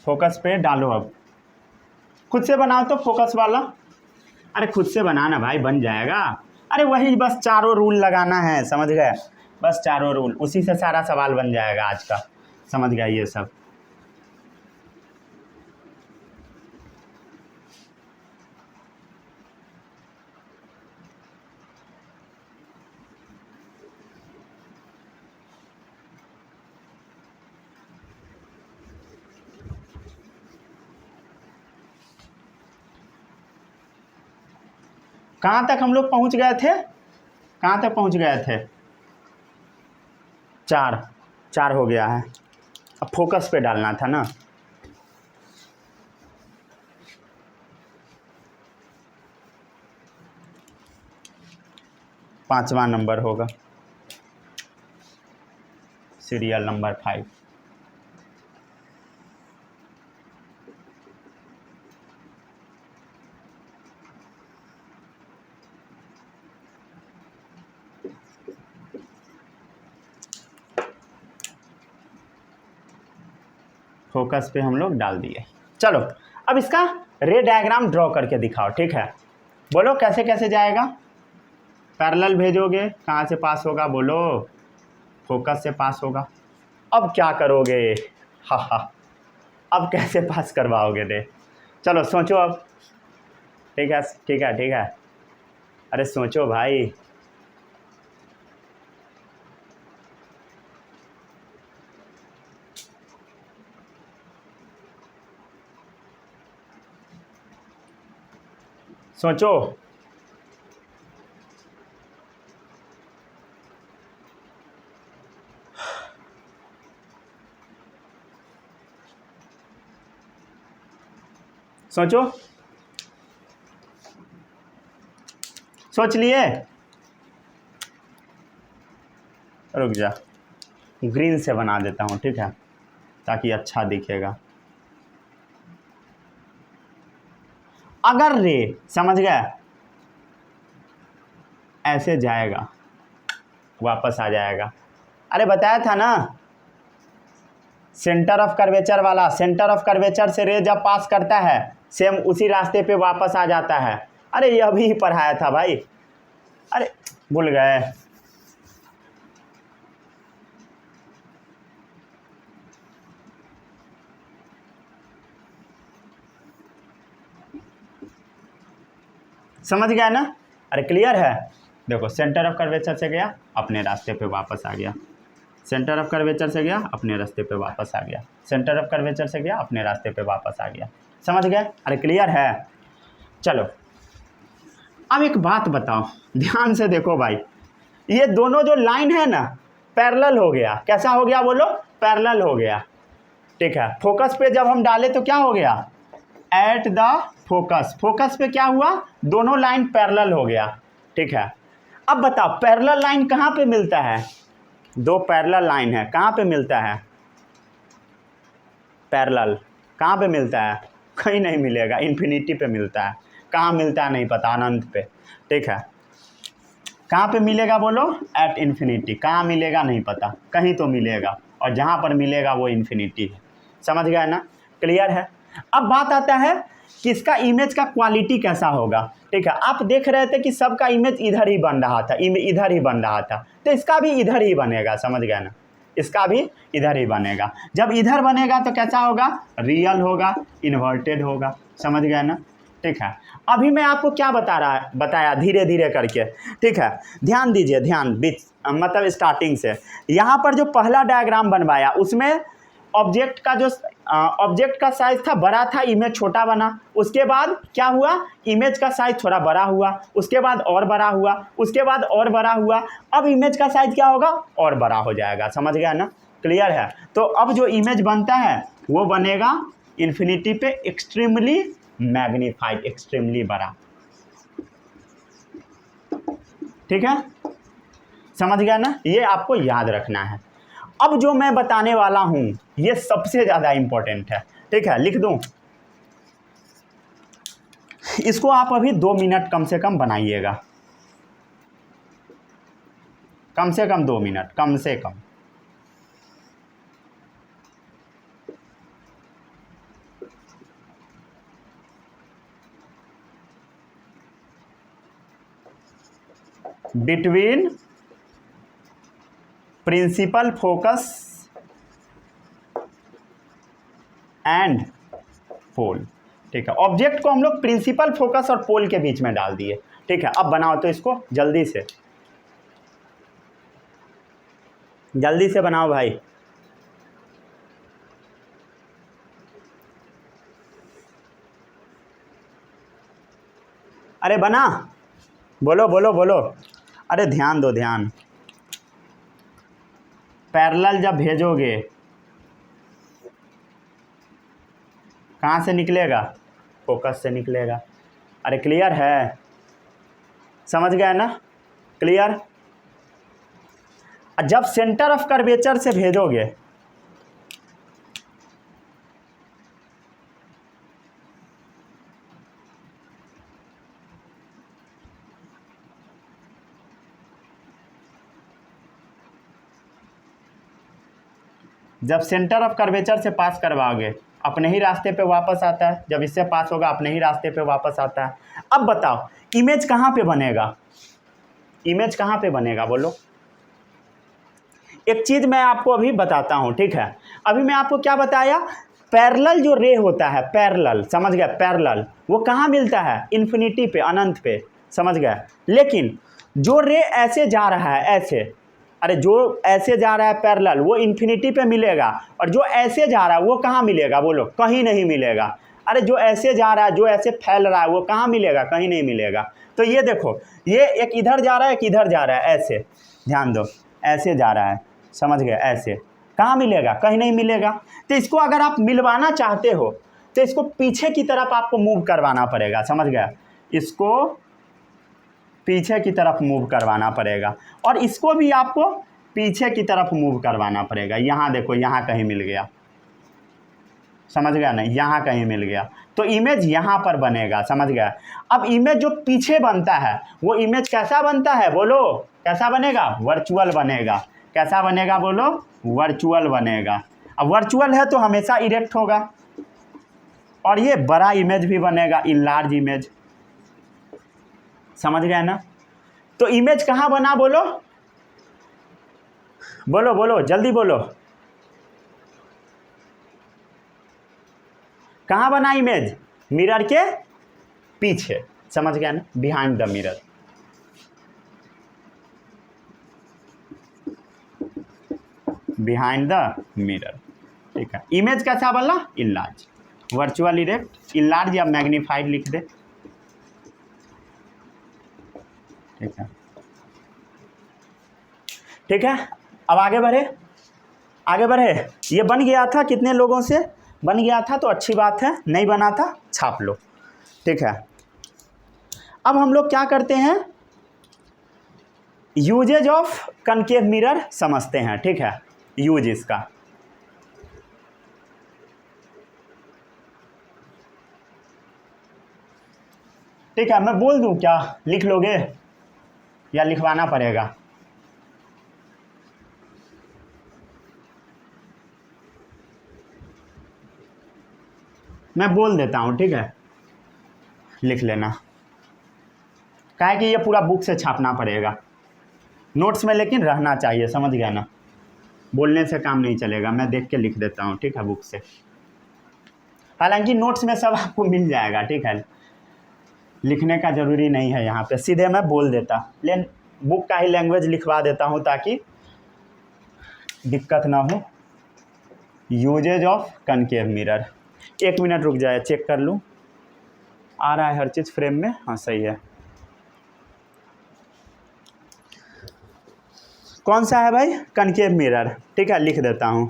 फोकस पे डालो, अब खुद से बनाओ तो फोकस वाला। अरे खुद से बनाना भाई, बन जाएगा। अरे वही बस चारों रूल लगाना है, समझ गए? बस चारों रूल, उसी से सारा सवाल बन जाएगा आज का, समझ गए ये सब? कहाँ तक हम लोग पहुँच गए थे? कहाँ तक पहुँच गए थे? 4, 4 हो गया है। अब फोकस पे डालना था ना। पांचवा नंबर होगा, सीरियल नंबर 5। फोकस पे हम लोग डाल दिए। चलो अब इसका रे डायग्राम ड्रॉ करके दिखाओ, ठीक है। बोलो कैसे कैसे जाएगा? पैरेलल भेजोगे, कहाँ से पास होगा बोलो? फोकस से पास होगा। अब क्या करोगे? हा, अब कैसे पास करवाओगे रे? चलो सोचो अब, ठीक है ठीक है ठीक है। अरे सोचो भाई। सोचो। सोचो, सोच लिए? रुक जा, ग्रीन से बना देता हूँ, ठीक है, ताकि अच्छा दिखेगा। अगर रे, समझ गया, ऐसे जाएगा, वापस आ जाएगा। अरे बताया था ना, सेंटर ऑफ कर्वेचर वाला, सेंटर ऑफ कर्वेचर से रे जब पास करता है सेम उसी रास्ते पे वापस आ जाता है। अरे यह भी पढ़ाया था भाई, अरे भूल गए। समझ गया ना? अरे क्लियर है? देखो सेंटर ऑफ कर्वेचर से गया, अपने रास्ते पे वापस आ गया। सेंटर ऑफ कर्वेचर से गया, अपने रास्ते पे वापस आ गया। सेंटर ऑफ कर्वेचर से गया, अपने रास्ते पे वापस आ गया। समझ गए? अरे क्लियर है? चलो अब एक बात बताओ, ध्यान से देखो भाई, ये दोनों जो लाइन है ना पैरेलल हो गया। कैसा हो गया बोलो? पैरेलल हो गया। ठीक है, फोकस पे जब हम डाले तो क्या हो गया? एट द फोकस, फोकस पे क्या हुआ? दोनों लाइन पैरेलल हो गया। ठीक है, अब बताओ पैरेलल लाइन कहाँ पे मिलता है? दो पैरेलल लाइन है, कहाँ पे मिलता है? पैरेलल कहाँ पे मिलता है? कहीं नहीं मिलेगा, इन्फिनिटी पे मिलता है। कहाँ मिलता है नहीं पता, अनंत पे। ठीक है, कहाँ पे मिलेगा बोलो? At infinity. कहाँ मिलेगा नहीं पता, कहीं तो मिलेगा, और जहाँ पर मिलेगा वो इन्फिनिटी है। समझ गया ना? क्लियर है? अब बात आता है कि इसका इमेज का क्वालिटी कैसा होगा। ठीक है, आप देख रहे थे कि सबका इमेज इधर ही बन रहा था, इधर ही बन रहा था, तो इसका भी इधर ही बनेगा। समझ गया ना? इसका भी इधर ही बनेगा। जब इधर बनेगा तो कैसा होगा? रियल होगा, इन्वर्टेड होगा। समझ गया ना? ठीक है, अभी मैं आपको क्या बताया धीरे धीरे करके। ठीक है, ध्यान दीजिए, ध्यान बीच मतलब स्टार्टिंग से। यहाँ पर जो पहला डायग्राम बनवाया उसमें ऑब्जेक्ट का साइज था बड़ा था, इमेज छोटा बना। उसके बाद क्या हुआ? इमेज का साइज थोड़ा बड़ा हुआ, उसके बाद और बड़ा हुआ, उसके बाद और बड़ा हुआ। अब इमेज का साइज क्या होगा? और बड़ा हो जाएगा। समझ गया ना? क्लियर है? तो अब जो इमेज बनता है वो बनेगा इन्फिनिटी पे एक्सट्रीमली मैग्नीफाइड, एक्सट्रीमली बड़ा। ठीक है, समझ गया ना? ये आपको याद रखना है। अब जो मैं बताने वाला हूं ये सबसे ज़्यादा इंपॉर्टेंट है। ठीक है, लिख दूं? इसको आप अभी 2 मिनट कम से कम बनाइएगा, कम से कम 2 मिनट, कम से कम। Between principal focus and pole. ठीक है, ऑब्जेक्ट को हम लोग प्रिंसिपल फोकस और पोल के बीच में डाल दिए। ठीक है, अब बनाओ तो इसको जल्दी से, जल्दी से बनाओ भाई। अरे बना, बोलो बोलो बोलो। अरे ध्यान दो, ध्यान। पैरेलल जब भेजोगे कहाँ से निकलेगा? फोकस से निकलेगा। अरे क्लियर है? समझ गया ना? क्लियर? जब सेंटर ऑफ कर्वेचर से भेजोगे जब सेंटर ऑफ कर्वेचर से पास करवाओगे अपने ही रास्ते पे वापस आता है। जब इससे पास होगा अपने ही रास्ते पे वापस आता है। अब बताओ इमेज कहाँ पे बनेगा? इमेज कहाँ पे बनेगा बोलो? एक चीज़ मैं आपको अभी बताता हूँ। ठीक है, अभी मैं आपको क्या बताया? पैरेलल जो रे होता है, पैरेलल, समझ गया? पैरेलल वो कहाँ मिलता है? इन्फिनिटी पे, अनंत पे। समझ गया? लेकिन जो रे ऐसे जा रहा है, ऐसे, अरे जो ऐसे जा रहा है पैरेलल वो इन्फिनिटी पे मिलेगा, और जो ऐसे जा रहा है वो कहाँ मिलेगा बोलो? कहीं नहीं मिलेगा। अरे जो ऐसे जा रहा है, जो ऐसे फैल रहा है वो कहाँ मिलेगा? कहीं नहीं मिलेगा। तो ये देखो, ये एक इधर जा रहा है, एक इधर जा रहा है, ऐसे ध्यान दो, ऐसे जा रहा है। समझ गए? ऐसे कहाँ मिलेगा? कहीं नहीं मिलेगा। तो इसको अगर आप मिलवाना चाहते हो तो इसको पीछे की तरफ आपको मूव करवाना पड़ेगा। समझ गया? इसको पीछे की तरफ मूव करवाना पड़ेगा, और इसको भी आपको पीछे की तरफ मूव करवाना पड़ेगा। यहाँ देखो, यहाँ कहीं मिल गया। समझ गया ना? यहाँ कहीं मिल गया तो इमेज यहाँ पर बनेगा। समझ गया? अब इमेज जो पीछे बनता है वो इमेज कैसा बनता है बोलो? कैसा बनेगा? वर्चुअल बनेगा। कैसा बनेगा बोलो? वर्चुअल बनेगा। अब वर्चुअल है तो हमेशा इरेक्ट होगा, और ये बड़ा इमेज भी बनेगा, इनलार्ज इमेज। समझ गया ना? तो इमेज कहाँ बना बोलो? बोलो बोलो, जल्दी बोलो। कहाँ बना इमेज? मिरर के पीछे। समझ गया ना? Behind the mirror. Behind the mirror. ठीक है, इमेज कैसा बना? इनलार्ज, वर्चुअल इरेक्ट, इनलार्ज या मैग्नीफाइड लिख दे। ठीक है, ठीक है, अब आगे बढ़े, आगे बढ़े। ये बन गया था, कितने लोगों से बन गया था, तो अच्छी बात है, नहीं बना था छाप लो। ठीक है, अब हम लोग क्या करते हैं, यूजेज ऑफ कनकेव मिरर समझते हैं। ठीक है, यूज इसका, ठीक है, मैं बोल दूं क्या, लिख लोगे या लिखवाना पड़ेगा? मैं बोल देता हूं, ठीक है, लिख लेना, काहे कि ये पूरा बुक से छापना पड़ेगा नोट्स में, लेकिन रहना चाहिए, समझ गया ना, बोलने से काम नहीं चलेगा, मैं देख के लिख देता हूँ, ठीक है, बुक से। हालांकि नोट्स में सब आपको मिल जाएगा, ठीक है, लिखने का ज़रूरी नहीं है, यहाँ पे सीधे मैं बोल देता, लेकिन बुक का ही लैंग्वेज लिखवा देता हूँ ताकि दिक्कत ना हो। Uses of concave mirror, 1 minute रुक जाए, चेक कर लूँ आ रहा है हर चीज़ फ्रेम में, हाँ सही है। कौन सा है भाई, कनकेव मिरर, ठीक है, लिख देता हूँ।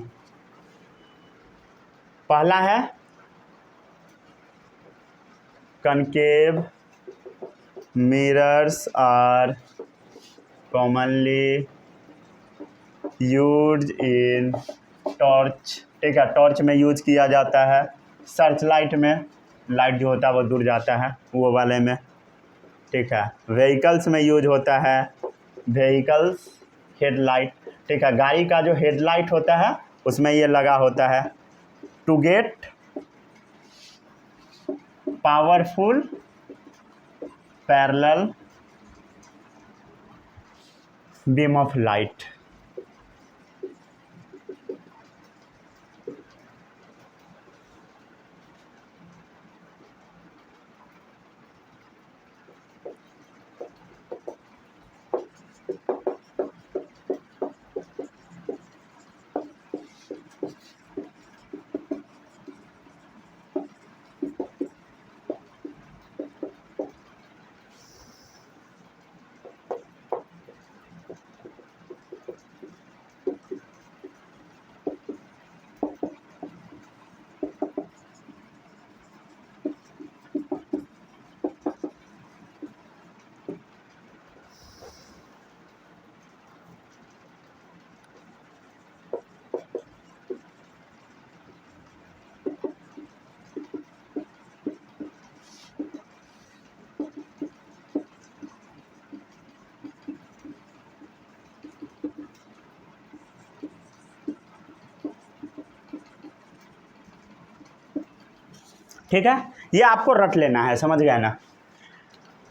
पहला है concave mirrors are commonly use in torch, ठीक है, टॉर्च में यूज किया जाता है, सर्च लाइट में, लाइट जो होता है वो दूर जाता है वो वाले में, ठीक है, व्हीकल्स में यूज होता है, व्हीकल्स हेडलाइट, ठीक है, गाड़ी का जो हेडलाइट होता है उसमें ये लगा होता है। To get powerful parallel beam of light, ठीक है, ये आपको रट लेना है, समझ गया ना।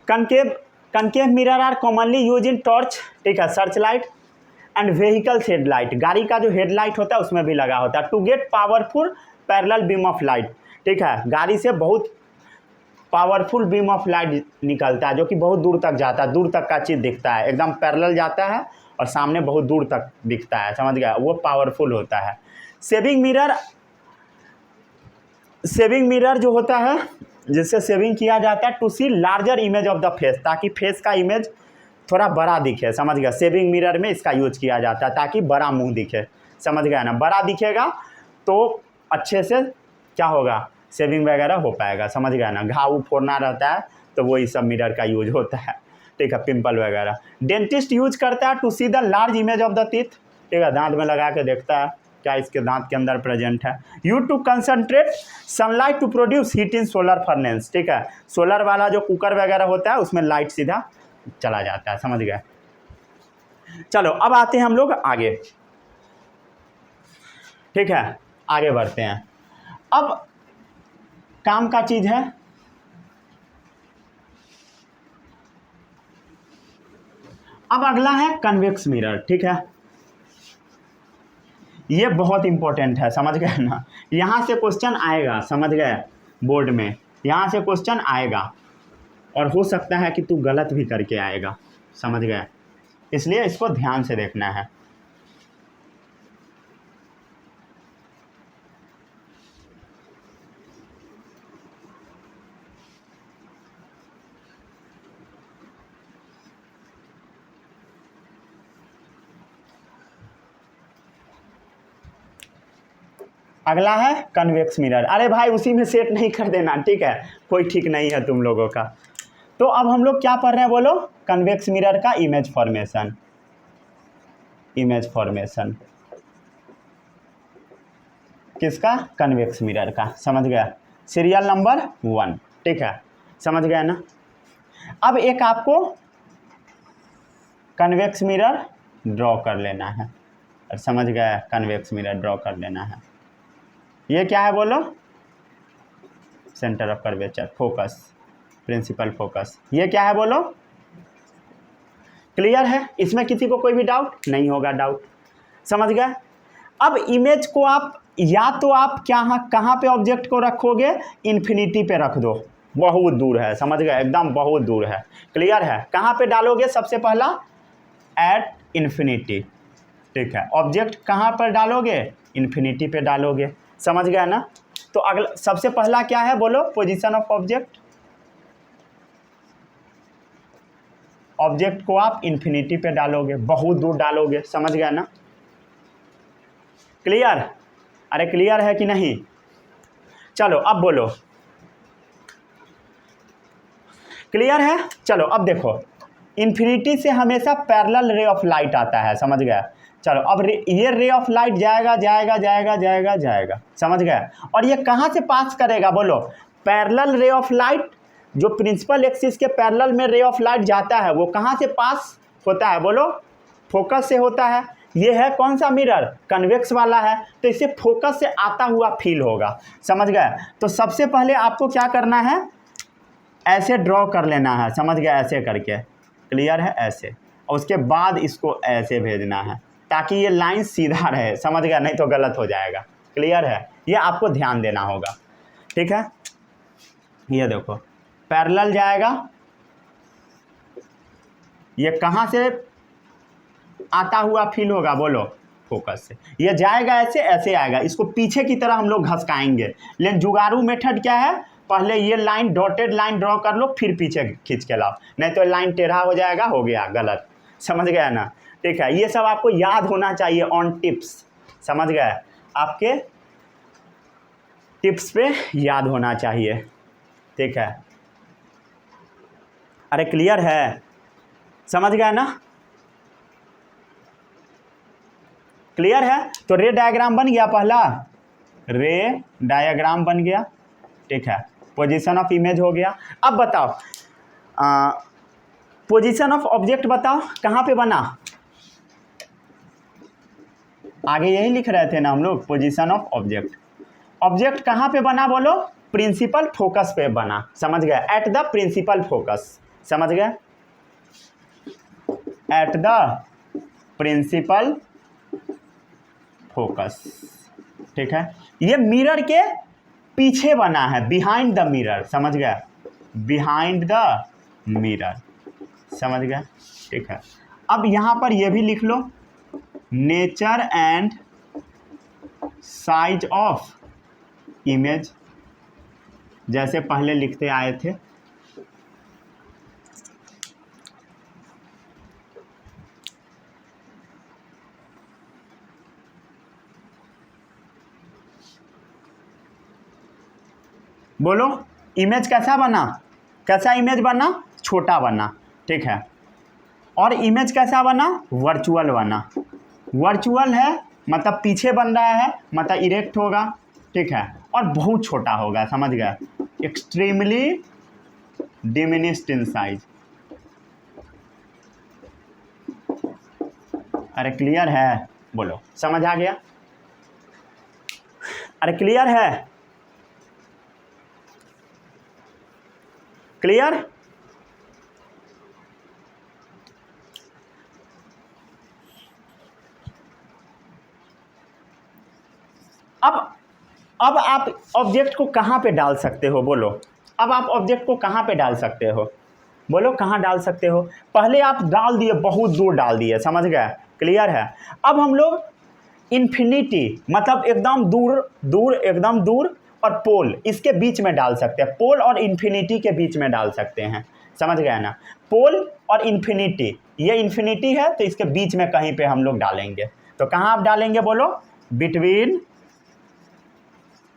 Concave concave mirror are commonly use in torch, ठीक है, searchlight and vehicles headlight, गाड़ी का जो हेडलाइट होता है उसमें भी लगा होता है। To get powerful parallel beam of light, ठीक है, गाड़ी से बहुत पावरफुल बीम ऑफ लाइट निकलता है जो कि बहुत दूर तक जाता है, दूर तक का चीज़ दिखता है, एकदम पैरेलल जाता है और सामने बहुत दूर तक दिखता है, समझ गया, वो पावरफुल होता है। सेविंग मिरर जो होता है जिससे सेविंग किया जाता है, to see larger image of the face, ताकि फेस का इमेज थोड़ा बड़ा दिखे, समझ गया, सेविंग मिरर में इसका यूज किया जाता है ताकि बड़ा मुंह दिखे, समझ गया ना, बड़ा दिखेगा तो अच्छे से क्या होगा, सेविंग वगैरह हो पाएगा, समझ गया ना, घाव फोड़ना रहता है तो वही सब मिरर का यूज होता है, ठीक है, पिंपल वगैरह। डेंटिस्ट यूज करता है to see the large image of the teeth, ठीक है, दांत में लगा के देखता है क्या इसके दांत के अंदर प्रेजेंट है। Use to concentrate sunlight to produce heat in solar furnace, ठीक है, सोलर वाला जो कुकर वगैरह होता है उसमें लाइट सीधा चला जाता है, समझ गए। चलो अब आते हैं हम लोग आगे, ठीक है, आगे बढ़ते हैं। अब काम का चीज है, अब अगला है कन्वेक्स मिरर, ठीक है, ये बहुत इंपॉर्टेंट है, समझ गए ना, यहाँ से क्वेश्चन आएगा, समझ गए, बोर्ड में यहाँ से क्वेश्चन आएगा और हो सकता है कि तू गलत भी करके आएगा, समझ गए, इसलिए इसको ध्यान से देखना है। अगला है कन्वेक्स मिरर। अरे भाई उसी में सेट नहीं कर देना, ठीक है, कोई ठीक नहीं है तुम लोगों का। तो अब हम लोग क्या पढ़ रहे हैं बोलो, कन्वेक्स मिरर का इमेज फॉर्मेशन। इमेज फॉर्मेशन किसका? कन्वेक्स मिरर का, समझ गया, सीरियल नंबर 1, ठीक है, समझ गया ना। अब एक आपको कन्वेक्स मिरर ड्रॉ कर लेना है, और समझ गया, कन्वेक्स मिरर ड्रॉ कर लेना है। ये क्या है बोलो? Centre of curvature, focus, principal focus. ये क्या है बोलो? क्लियर है? इसमें किसी को कोई भी डाउट नहीं होगा? डाउट समझ गए। अब इमेज को आप या तो आप कहाँ पे ऑब्जेक्ट को रखोगे? इन्फिनिटी पे रख दो, बहुत दूर है, समझ गए, एकदम बहुत दूर है। क्लियर है? कहाँ पे डालोगे? सबसे पहला एट इन्फिनिटी, ठीक है। ऑब्जेक्ट कहाँ पर डालोगे? इन्फिनिटी पे डालोगे, समझ गया ना। तो अगला सबसे पहला क्या है बोलो? Position of object. ऑब्जेक्ट को आप इन्फिनिटी पे डालोगे, बहुत दूर डालोगे, समझ गया ना। क्लियर? अरे क्लियर है कि नहीं? चलो अब बोलो, क्लियर है? चलो अब देखो, इन्फिनिटी से हमेशा पैरेलल रे ऑफ लाइट आता है, समझ गया। चलो अब ये रे ऑफ लाइट जाएगा जाएगा जाएगा जाएगा जाएगा, समझ गया। और ये कहाँ से पास करेगा बोलो? पैरेलल रे ऑफ लाइट, जो प्रिंसिपल एक्सिस के पैरेलल में रे ऑफ लाइट जाता है वो कहाँ से पास होता है बोलो? फोकस से होता है। ये है कौन सा मिरर? कन्वेक्स वाला है, तो इसे फोकस से आता हुआ फील होगा, समझ गए। तो सबसे पहले आपको क्या करना है? ऐसे ड्रॉ कर लेना है, समझ गया, ऐसे करके। क्लियर है? ऐसे, और उसके बाद इसको ऐसे भेजना है ताकि ये लाइन सीधा रहे, समझ गया, नहीं तो गलत हो जाएगा। क्लियर है? ये आपको ध्यान देना होगा, ठीक है। ये देखो पैरेलल जाएगा, ये कहाँ से आता हुआ फील होगा बोलो? फोकस से। ये जाएगा ऐसे, ऐसे आएगा, इसको पीछे की तरह हम लोग घसकाएंगे। लेकिन जुगाड़ू मेथड क्या है? पहले ये लाइन डॉटेड लाइन ड्रॉ कर लो, फिर पीछे खींच के लाओ, नहीं तो लाइन टेढ़ा हो जाएगा, हो गया गलत, समझ गया ना। ठीक है, ये सब आपको याद होना चाहिए ऑन टिप्स, समझ गए, आपके टिप्स पे याद होना चाहिए, ठीक है। अरे क्लियर है? समझ गए ना? क्लियर है? तो रे डायग्राम बन गया, पहला रे डायग्राम बन गया, ठीक है। पोजीशन ऑफ इमेज हो गया। अब बताओ पोजीशन ऑफ ऑब्जेक्ट बताओ कहाँ पे बना? आगे यही लिख रहे थे ना हम लोग, पोजीशन ऑफ ऑब्जेक्ट। ऑब्जेक्ट कहाँ पे बना बोलो? प्रिंसिपल फोकस पे बना, समझ गए, एट द प्रिंसिपल फोकस, समझ गए, एट द प्रिंसिपल फोकस, ठीक है। ये मिरर के पीछे बना है, बिहाइंड द मिरर, समझ गया, बिहाइंड द मिरर, समझ गया, ठीक है। अब यहां पर ये भी लिख लो, nature and size of image, जैसे पहले लिखते आए थे। बोलो इमेज कैसा बना? कैसा इमेज बना? छोटा बना, ठीक है। और इमेज कैसा बना? वर्चुअल बना। वर्चुअल है मतलब पीछे बन रहा है, मतलब इरेक्ट होगा, ठीक है, और बहुत छोटा होगा, समझ गया, एक्सट्रीमली डिमिनिश्ड इन साइज। अरे क्लियर है? बोलो समझ आ गया? अरे क्लियर है? क्लियर? अब आप ऑब्जेक्ट को कहाँ पे डाल सकते हो बोलो? अब आप ऑब्जेक्ट को कहाँ पे डाल सकते हो बोलो? कहाँ डाल सकते हो? पहले आप डाल दिए, बहुत दूर डाल दिए, समझ गए, क्लियर है। अब हम लोग इन्फिनिटी मतलब एकदम दूर दूर, एकदम दूर, और पोल इसके बीच में डाल सकते हैं, पोल और इन्फिनिटी के बीच में डाल सकते हैं, समझ गए ना। पोल और इन्फिनिटी, ये इन्फिनिटी है तो इसके बीच में कहीं पे हम लोग डालेंगे, तो कहाँ आप डालेंगे बोलो? बिटवीन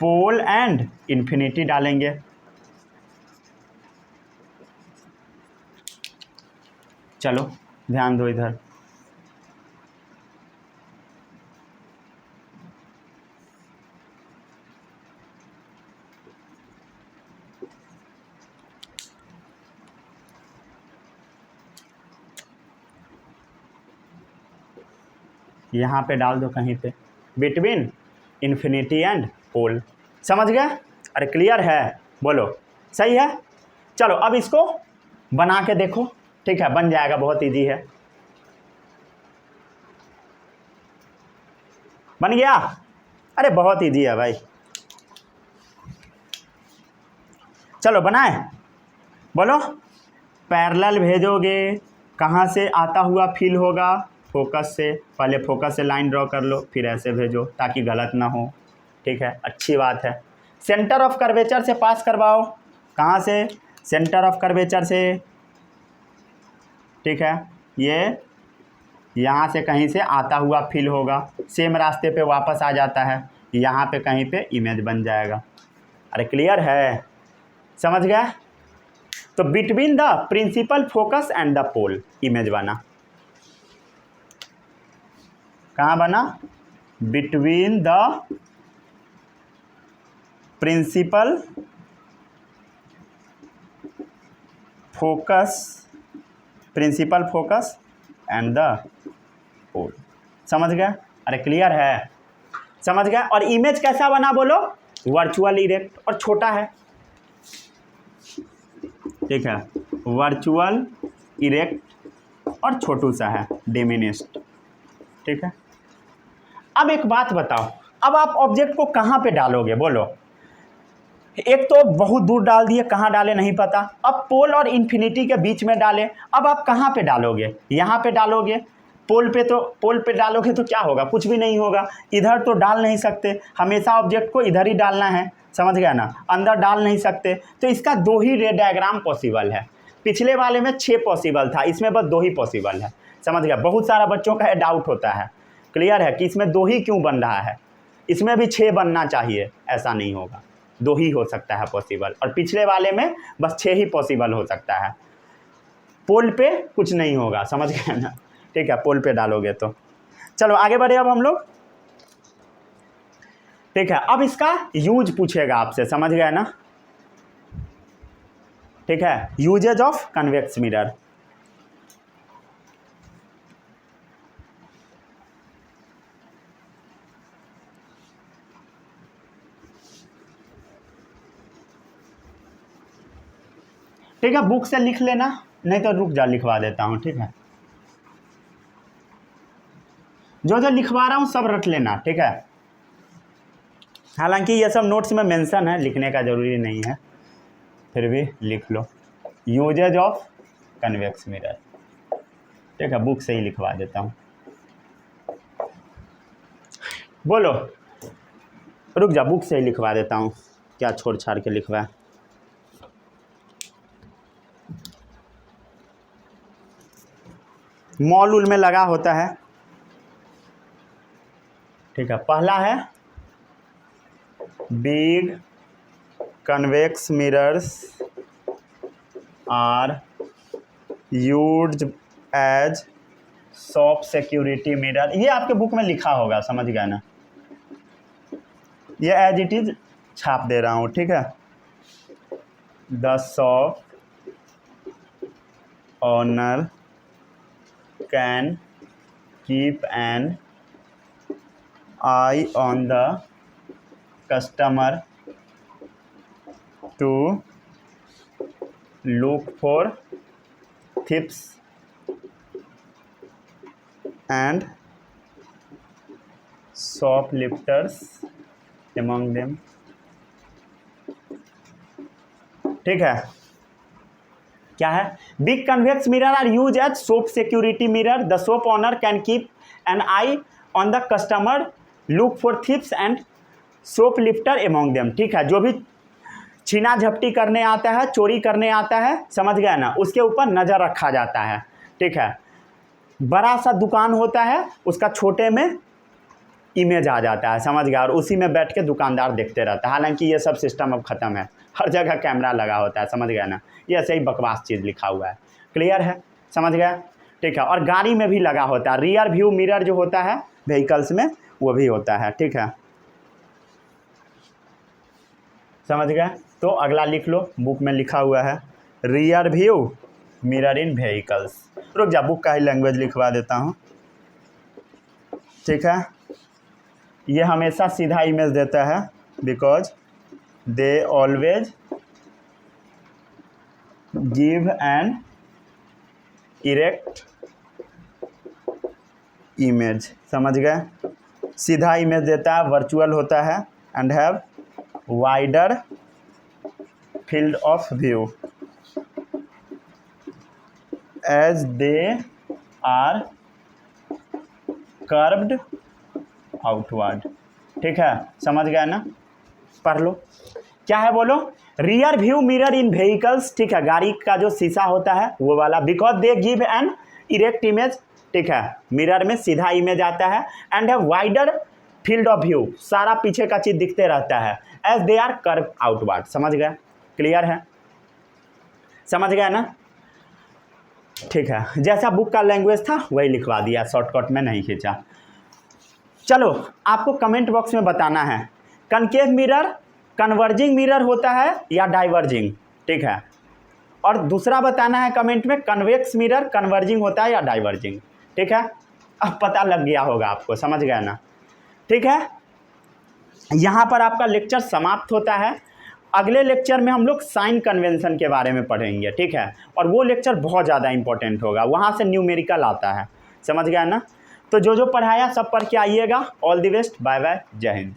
पोल एंड इन्फिनिटी डालेंगे। चलो ध्यान दो इधर, यहाँ पे डाल दो कहीं पे, बिटवीन इन्फिनिटी एंड पोल। समझ गए? अरे क्लियर है? बोलो सही है। चलो अब इसको बना के देखो, ठीक है, बन जाएगा, बहुत इजी है। बन गया? अरे बहुत इजी है भाई। चलो बनाए, बोलो। पैरेलल भेजोगे, कहाँ से आता हुआ फील होगा? फोकस से। पहले फोकस से लाइन ड्रॉ कर लो, फिर ऐसे भेजो ताकि गलत ना हो, ठीक है, अच्छी बात है। सेंटर ऑफ कर्वेचर से पास करवाओ। कहाँ से? सेंटर ऑफ कर्वेचर से, ठीक है। ये यहाँ से कहीं से आता हुआ फील होगा, सेम रास्ते पे वापस आ जाता है, यहाँ पे कहीं पे इमेज बन जाएगा। अरे क्लियर है? समझ गया? तो between the principal focus and the pole image बना। कहाँ बना? Between the principal focus and the pole. समझ गया? अरे क्लियर है? समझ गया? और इमेज कैसा बना बोलो? वर्चुअल इरेक्ट, और छोटा है, ठीक है, वर्चुअल इरेक्ट और छोटू सा है, डिमिनिश्ड, ठीक है। अब एक बात बताओ, अब आप ऑब्जेक्ट को कहाँ पे डालोगे बोलो? एक तो बहुत दूर डाल दिए, कहाँ डाले नहीं पता। अब पोल और इन्फिनिटी के बीच में डाले, अब आप कहाँ पे डालोगे? यहाँ पे डालोगे। पोल पे डालोगे तो क्या होगा? कुछ भी नहीं होगा। इधर तो डाल नहीं सकते, हमेशा ऑब्जेक्ट को इधर ही डालना है, समझ गया ना, अंदर डाल नहीं सकते। तो इसका 2 ही रे डायग्राम पॉसिबल है। पिछले वाले में 6 पॉसिबल था, इसमें बस 2 ही पॉसिबल है। समझ गया? बहुत सारा बच्चों का डाउट होता है, क्लियर है कि इसमें 2 ही क्यों बन रहा है? इसमें भी 6 बनना चाहिए, ऐसा नहीं होगा, 2 ही हो सकता है पॉसिबल, और पिछले वाले में बस 6 ही पॉसिबल हो सकता है। पोल पे कुछ नहीं होगा, समझ गए ना, ठीक है, पोल पे डालोगे तो। चलो आगे बढ़े अब हम लोग, ठीक है। अब इसका यूज पूछेगा आपसे, समझ गए ना, ठीक है, यूजेज ऑफ कन्वेक्स मिरर। ठीक है, बुक से लिख लेना, नहीं तो रुक जा, लिखवा देता हूँ, ठीक है। जो जो लिखवा रहा हूँ सब रट लेना, ठीक है। हालांकि ये सब नोट्स में मेंशन है, लिखने का ज़रूरी नहीं है, फिर भी लिख लो। यूजेज ऑफ कन्वेक्स मिरर, ठीक है, बुक से ही लिखवा देता हूँ। बोलो, रुक जा, बुक से ही लिखवा देता हूँ, क्या छोड़ छाड़ के लिखवा। मॉड्यूल में लगा होता है, ठीक है। पहला है big convex mirrors are used as shop security mirror. ये आपके बुक में लिखा होगा, समझ गया ना, ये एज इट इज छाप दे रहा हूँ, ठीक है। The soft owner can keep N eye on the customer to look for thieves and shoplifters among them, ठीक है। क्या है? Big convex mirror are use as shop security mirror. The shop owner can keep an eye on the customer, look for thieves and shoplifter among them, ठीक है। जो भी छीना झपटी करने आता है, चोरी करने आता है, समझ गया ना, उसके ऊपर नज़र रखा जाता है, ठीक है। बड़ा सा दुकान होता है, उसका छोटे में इमेज आ जाता है, समझ गया, और उसी में बैठ के दुकानदार देखते रहता है। हालांकि ये सब सिस्टम अब ख़त्म है, हर जगह कैमरा लगा होता है, समझ गया ना। ये ऐसे ही बकवास चीज़ लिखा हुआ है, क्लियर है, समझ गया, ठीक है। और गाड़ी में भी लगा होता है, रियर व्यू मिरर जो होता है व्हीकल्स में वो भी होता है, ठीक है, समझ गया। तो अगला लिख लो, बुक में लिखा हुआ है रियर व्यू मिरर इन व्हीकल्स। रुक जा, बुक का ही लैंग्वेज लिखवा देता हूँ, ठीक है। ये हमेशा सीधा इमेज देता है, because they always give an erect image, समझ गए, सीधा इमेज देता है, वर्चुअल होता है, and have wider field of view as they are curved outward, ठीक है, समझ गया ना। पढ़ लो, क्या है बोलो, रियर व्यू मिरर इन व्हीकल्स, ठीक है, गाड़ी का जो शीशा होता है वो वाला, because they give an erect image, ठीक है, मिरर में सीधा इमेज आता है, एंड है वाइडर फील्ड ऑफ व्यू, सारा पीछे का चीज दिखते रहता है, as they are curve outward, समझ गए, क्लियर है, समझ गया ना, ठीक है। जैसा बुक का लैंग्वेज था वही लिखवा दिया, शॉर्टकट में नहीं खींचा। चलो, आपको कमेंट बॉक्स में बताना है कनकेव मिरर कन्वर्जिंग मिरर होता है या डाइवर्जिंग, ठीक है, और दूसरा बताना है कमेंट में कन्वेक्स मिरर कन्वर्जिंग होता है या डाइवर्जिंग, ठीक है। अब पता लग गया होगा आपको, समझ गया ना, ठीक है। यहाँ पर आपका लेक्चर समाप्त होता है। अगले लेक्चर में हम लोग साइन कन्वेंशन के बारे में पढ़ेंगे, ठीक है, और वो लेक्चर बहुत ज़्यादा इंपॉर्टेंट होगा, वहाँ से न्यूमेरिकल आता है, समझ गया ना। तो जो जो पढ़ाया सब पढ़ के आइएगा। All the best, bye bye, Jai Hind.